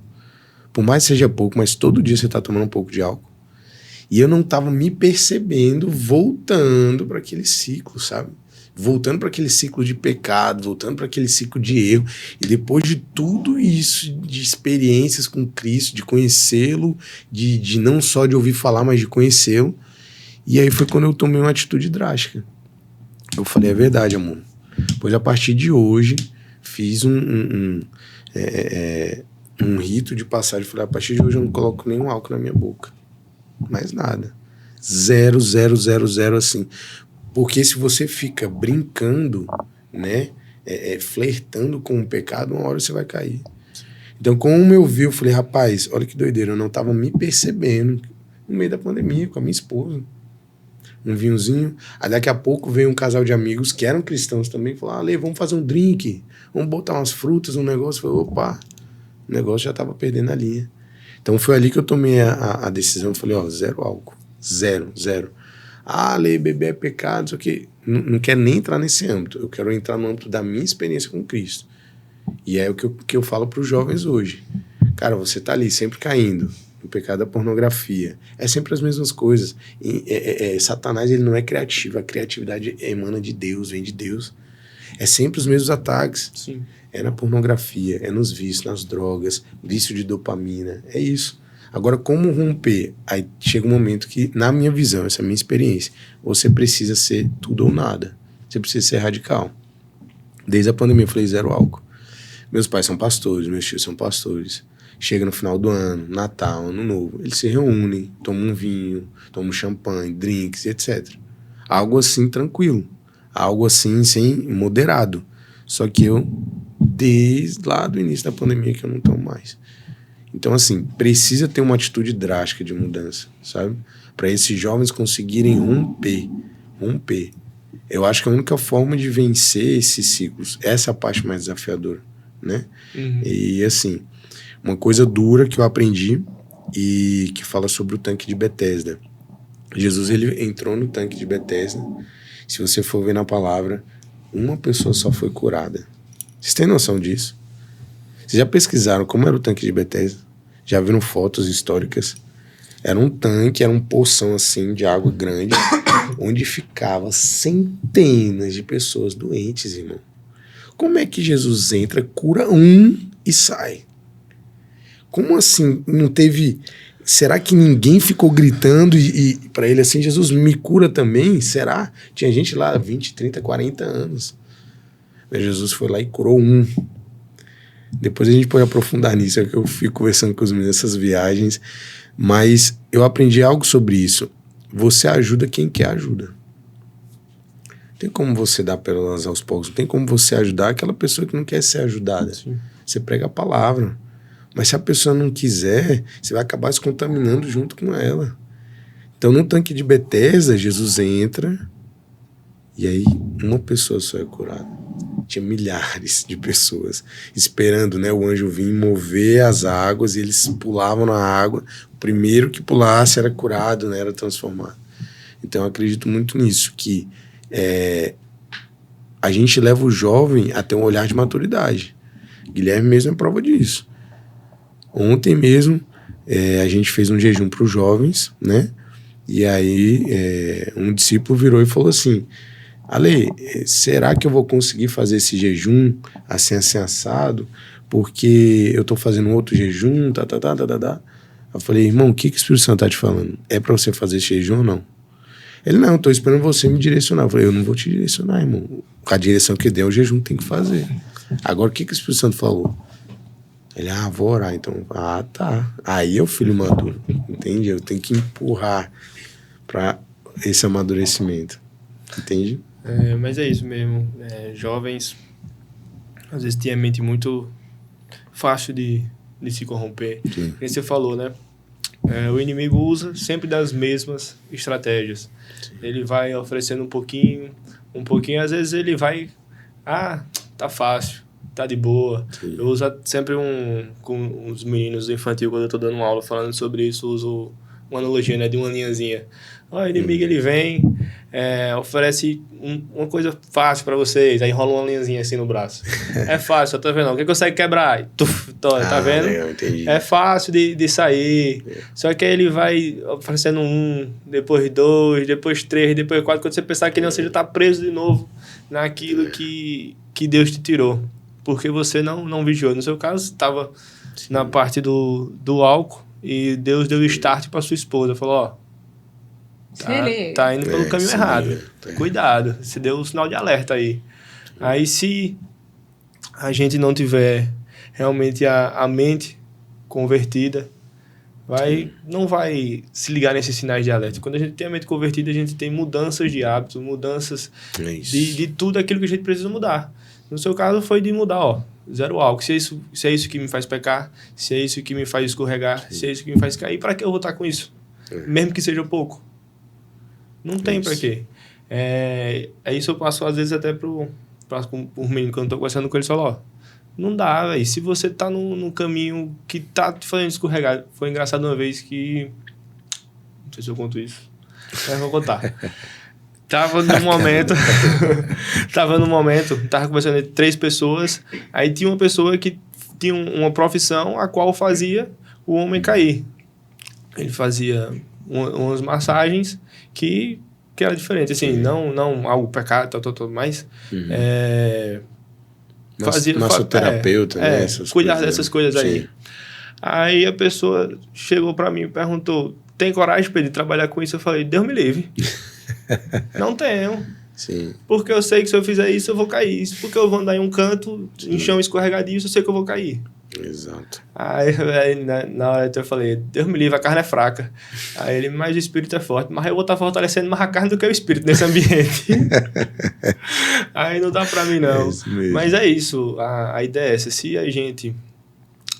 por mais que seja pouco, mas todo dia você tá tomando um pouco de álcool? E eu não tava me percebendo voltando para aquele ciclo, sabe? Voltando para aquele ciclo de pecado, voltando para aquele ciclo de erro. E depois de tudo isso, de experiências com Cristo, de conhecê-lo, de não só de ouvir falar, mas de conhecê-lo. E aí foi quando eu tomei uma atitude drástica. Eu falei, é verdade, amor. Pois a partir de hoje, fiz um rito de passagem. Falei, a partir de hoje eu não coloco nenhum álcool na minha boca. Mais nada. 0, 0, 0, 0 assim. Porque se você fica brincando, né, flertando com o pecado, uma hora você vai cair. Então, como eu vi, eu falei, rapaz, olha que doideira, eu não estava me percebendo no meio da pandemia com a minha esposa. Um vinhozinho. Aí daqui a pouco veio um casal de amigos que eram cristãos também e falaram, Ale, vamos fazer um drink, vamos botar umas frutas, um negócio. Eu falei, opa, o negócio já estava perdendo a linha. Então foi ali que eu tomei a decisão. Eu falei, ó, 0 álcool. 0, 0. Ah, ler, beber é pecado, só que não quero nem entrar nesse âmbito. Eu quero entrar no âmbito da minha experiência com Cristo. E é o que eu falo para os jovens hoje. Cara, você tá ali sempre caindo no pecado da pornografia. É sempre as mesmas coisas. Satanás, ele não é criativo. A criatividade emana de Deus, vem de Deus. É sempre os mesmos ataques.
Sim.
É na pornografia, é nos vícios, nas drogas, vício de dopamina, é isso. Agora, como romper? Aí chega um momento que, na minha visão, essa é a minha experiência, você precisa ser tudo ou nada. Você precisa ser radical. Desde a pandemia eu falei 0 álcool. Meus pais são pastores, meus tios são pastores. Chega no final do ano, Natal, Ano Novo, eles se reúnem, tomam um vinho, tomam champanhe, drinks, etc. Algo assim tranquilo. Algo assim, moderado. Só que eu, desde lá do início da pandemia, que eu não tomo mais. Então, assim, precisa ter uma atitude drástica de mudança, sabe? Para esses jovens conseguirem romper. Eu acho que a única forma de vencer esses ciclos, essa é a parte mais desafiadora, né? Uhum. E, assim, uma coisa dura que eu aprendi e que fala sobre o tanque de Betesda. Jesus, ele entrou no tanque de Betesda. Se você for ver na palavra, uma pessoa só foi curada. Vocês têm noção disso? Vocês já pesquisaram como era o tanque de Betesda? Já viram fotos históricas? Era um tanque, era um poção assim de água grande, onde ficava centenas de pessoas doentes, irmão. Como é que Jesus entra, cura um e sai? Como assim? Não teve... Será que ninguém ficou gritando e para ele assim, Jesus, me cura também? Será? Tinha gente lá 20, 30, 40 anos. Mas Jesus foi lá e curou um. Depois a gente pode aprofundar nisso, é que eu fico conversando com os meninos nessas viagens, mas eu aprendi algo sobre isso. Você ajuda quem quer ajuda. Não tem como você dar pérolas aos poucos, não tem como você ajudar aquela pessoa que não quer ser ajudada. Sim. Você prega a palavra. Mas se a pessoa não quiser, você vai acabar se contaminando junto com ela. Então, no tanque de Betesda, Jesus entra e aí uma pessoa só é curada. Tinha milhares de pessoas esperando, né, o anjo vir mover as águas e eles pulavam na água. O primeiro que pulasse era curado, né, era transformado. Então, eu acredito muito nisso, que a gente leva o jovem a ter um olhar de maturidade. Guilherme mesmo é prova disso. Ontem mesmo, a gente fez um jejum para os jovens, né? E aí um discípulo virou e falou assim, Ale, será que eu vou conseguir fazer esse jejum assim assado? Porque eu estou fazendo outro jejum, Eu falei, irmão, o que o Espírito Santo está te falando? É para você fazer esse jejum ou não? Ele, não, estou esperando você me direcionar. Eu falei, eu não vou te direcionar, irmão. A direção que der, o jejum tem que fazer. Agora, o que o Espírito Santo falou? Ele, vou orar, então. Tá. Aí é o filho maduro, entende? Eu tenho que empurrar para esse amadurecimento, entende?
Mas é isso mesmo. Jovens, às vezes, têm a mente muito fácil de se corromper. Como você falou, né? O inimigo usa sempre das mesmas estratégias. Sim. Ele vai oferecendo um pouquinho, às vezes ele vai... tá fácil. Tá de boa. Sim. Eu uso sempre com os meninos do infantil, quando eu tô dando uma aula falando sobre isso, uso uma analogia, né, de uma linhazinha. O inimigo, ele vem, oferece uma coisa fácil pra vocês, aí rola uma linhazinha assim no braço. É fácil, tá vendo? Alguém consegue quebrar? Tá vendo?
Legal, entendi.
É fácil de sair. Só que aí ele vai oferecendo depois 2, depois 3, depois 4, quando você pensar que não, você já tá preso de novo naquilo que Deus te tirou. Porque você não vigiou. No seu caso, estava na parte do álcool e Deus deu start para sua esposa. Falou, tá indo pelo caminho errado. Cuidado. Você deu um sinal de alerta aí. Aí, se a gente não tiver realmente a mente convertida, não vai se ligar nesses sinais de alerta. Quando a gente tem a mente convertida, a gente tem mudanças de hábitos, mudanças de tudo aquilo que a gente precisa mudar. No seu caso, foi de mudar, zero álcool. Se é isso que me faz pecar, se é isso que me faz escorregar, se é isso que me faz cair, para que eu vou estar com isso? Mesmo que seja pouco. Não tem para quê. Isso eu passo, às vezes, até por menino, quando eu tô conversando com ele, falou, não dá, velho. Se você tá num caminho que tá te fazendo escorregar. Foi engraçado uma vez que... Não sei se eu conto isso, mas vou contar. Tava num momento, tava conversando entre 3 pessoas, aí tinha uma pessoa que tinha uma profissão a qual fazia o homem cair. Ele fazia umas massagens que era diferente, assim, não algo pecado, mas fazia...
Massoterapeuta, né? Essas
cuidar dessas coisas aí. Sim. Aí a pessoa chegou pra mim e perguntou, tem coragem de trabalhar com isso? Eu falei, Deus me livre. Não tenho.
Sim. Porque
eu sei que se eu fizer isso, eu vou cair. Porque eu vou andar em um canto, em chão escorregadio, eu sei que eu vou cair.
Exato.
Aí na hora eu falei, Deus me livre, a carne é fraca. Aí ele, mas o espírito é forte. Mas eu vou estar fortalecendo mais a carne do que o espírito nesse ambiente. Aí não dá pra mim, não. Mas é isso, a ideia é essa. Se a gente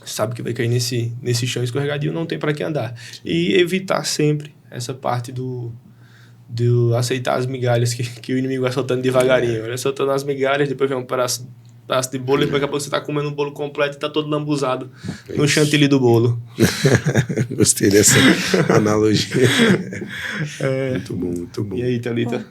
sabe que vai cair nesse chão escorregadio, não tem pra que andar. Sim. E evitar sempre essa parte de aceitar as migalhas que o inimigo vai soltando devagarinho. Ele vai soltando as migalhas, depois vem um pedaço de bolo, e daqui a pouco você tá comendo um bolo completo e tá todo lambuzado no chantilly do bolo.
Gostei dessa analogia. Muito bom, muito bom.
E aí, Thalita?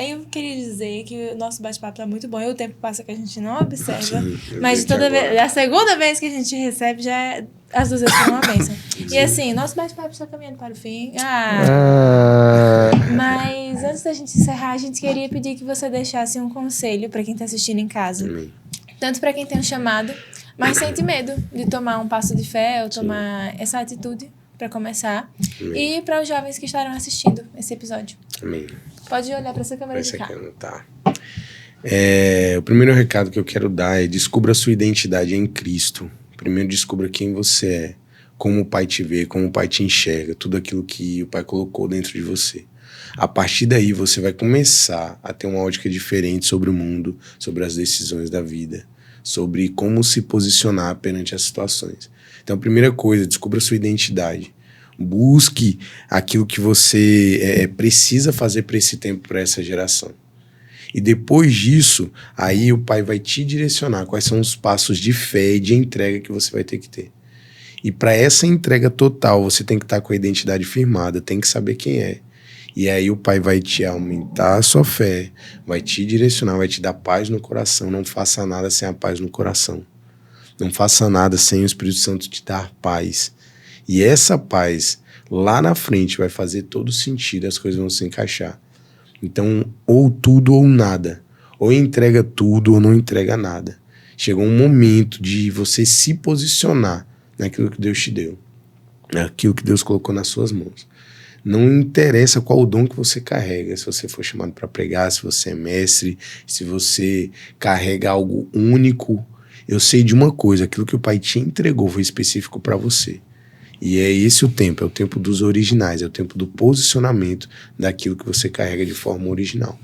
eu queria dizer que o nosso bate-papo tá muito bom e o tempo passa que a gente não observa.
Sim,
Mas
toda
a segunda vez que a gente recebe já é... As 2 vezes foram uma bênção. E assim, nosso bate-papo está caminhando para o fim. Mas antes da gente encerrar, a gente queria pedir que você deixasse um conselho para quem está assistindo em casa.
Amém.
Tanto para quem tem um chamado, mas sente medo de tomar um passo de fé ou tomar essa atitude para começar.
Amém.
E para os jovens que estarão assistindo esse episódio.
Amém.
Pode olhar para essa câmera de cá.
Tá. O primeiro recado que eu quero dar é: descubra a sua identidade em Cristo. Primeiro descubra quem você é, como o Pai te vê, como o Pai te enxerga, tudo aquilo que o Pai colocou dentro de você. A partir daí você vai começar a ter uma ótica diferente sobre o mundo, sobre as decisões da vida, sobre como se posicionar perante as situações. Então, a primeira coisa, descubra a sua identidade. Busque aquilo que você precisa fazer para esse tempo, para essa geração. E depois disso, aí o Pai vai te direcionar quais são os passos de fé e de entrega que você vai ter que ter. E para essa entrega total, você tem que estar com a identidade firmada, tem que saber quem é. E aí o Pai vai te aumentar a sua fé, vai te direcionar, vai te dar paz no coração. Não faça nada sem a paz no coração. Não faça nada sem o Espírito Santo te dar paz. E essa paz, lá na frente, vai fazer todo sentido, as coisas vão se encaixar. Então, ou tudo ou nada. Ou entrega tudo ou não entrega nada. Chegou um momento de você se posicionar naquilo que Deus te deu. Naquilo que Deus colocou nas suas mãos. Não interessa qual o dom que você carrega. Se você for chamado para pregar, se você é mestre, se você carrega algo único. Eu sei de uma coisa, aquilo que o Pai te entregou foi específico para você. E é esse o tempo, é o tempo dos originais, é o tempo do posicionamento daquilo que você carrega de forma original.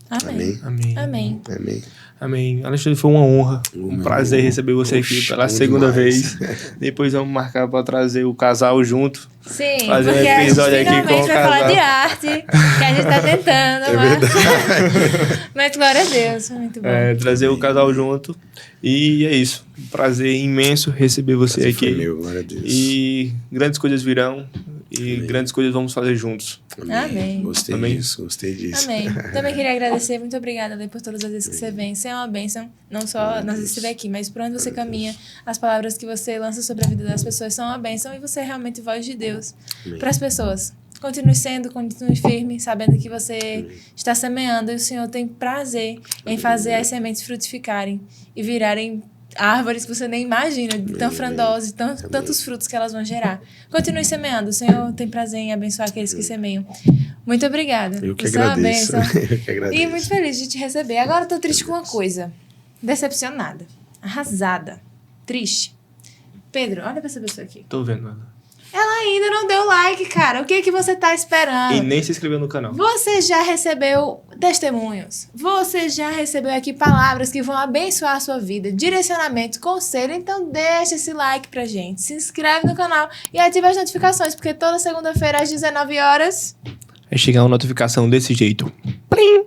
Amém.
Amém.
Amém.
Amém.
Amém. Alexandre, foi uma honra, um prazer receber você aqui pela segunda vez. Depois vamos marcar para trazer o casal junto.
Sim,
Fazer
porque
um episódio
a gente
aqui com
finalmente
o
vai falar
casal.
de arte, que a gente tá tentando,
verdade.
mas glória a Deus, foi muito bom.
Trazer o casal junto. E é isso. Um prazer imenso receber você
Prazer
aqui.
foi meu, glória a Deus.
E grandes coisas virão. E
Amém.
grandes coisas vamos fazer juntos.
Amém.
Gostei
Amém.
disso, gostei disso.
Amém. Também queria agradecer, muito obrigada, Lê, por todas as vezes que você vem. Você é uma bênção, não só nas vezes que você vem aqui, mas por onde você caminha, as palavras que você lança sobre a vida das pessoas são uma bênção e você é realmente voz de Deus para as pessoas. Continue sendo, continue firme, sabendo que você está semeando e o Senhor tem prazer em fazer as sementes frutificarem e virarem árvores que você nem imagina, de tão frondosas, tantos frutos que elas vão gerar. Continue semeando, o Senhor tem prazer em abençoar aqueles que semeiam. Muito obrigada.
Eu que
Você é uma
agradeço.
bênção.
Eu que agradeço.
E muito feliz de te receber. Agora eu tô triste com uma coisa. Decepcionada. Arrasada. Triste. Pedro, olha pra essa pessoa aqui.
Tô vendo ela.
Ela ainda não deu like, cara. O que que você tá esperando?
E nem se inscreveu no canal.
Você já recebeu testemunhos. Você já recebeu aqui palavras que vão abençoar a sua vida. Direcionamento, conselho. Então deixa esse like pra gente. Se inscreve no canal e ativa as notificações. Porque toda segunda-feira às 19 horas...
Vai chegar uma notificação desse jeito. Plim!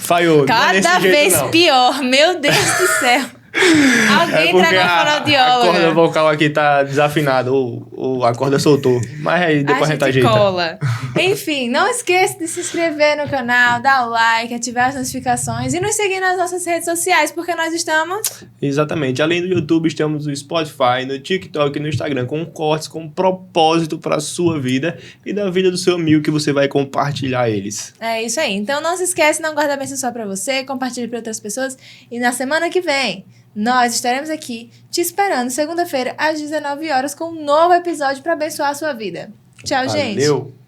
Falhou. Não é desse
Cada
jeito,
vez
não.
pior. Meu Deus do céu. Alguém
porque
traga uma
a corda
fonoaudióloga.
vocal aqui tá desafinada, ou a corda soltou. Mas aí depois a gente ajeita.
cola. Enfim, não esqueça de se inscrever no canal, dar o like, ativar as notificações e nos seguir nas nossas redes sociais, porque nós estamos...
Exatamente. Além do YouTube, estamos no Spotify, no TikTok e no Instagram, com cortes, com propósito para a sua vida e da vida do seu amigo que você vai compartilhar eles.
É isso aí. Então não se esquece, não guarda a bênção só pra você, compartilhe para outras pessoas. E na semana que vem, nós estaremos aqui te esperando segunda-feira às 19 horas com um novo episódio para abençoar a sua vida. Tchau, gente.
Valeu!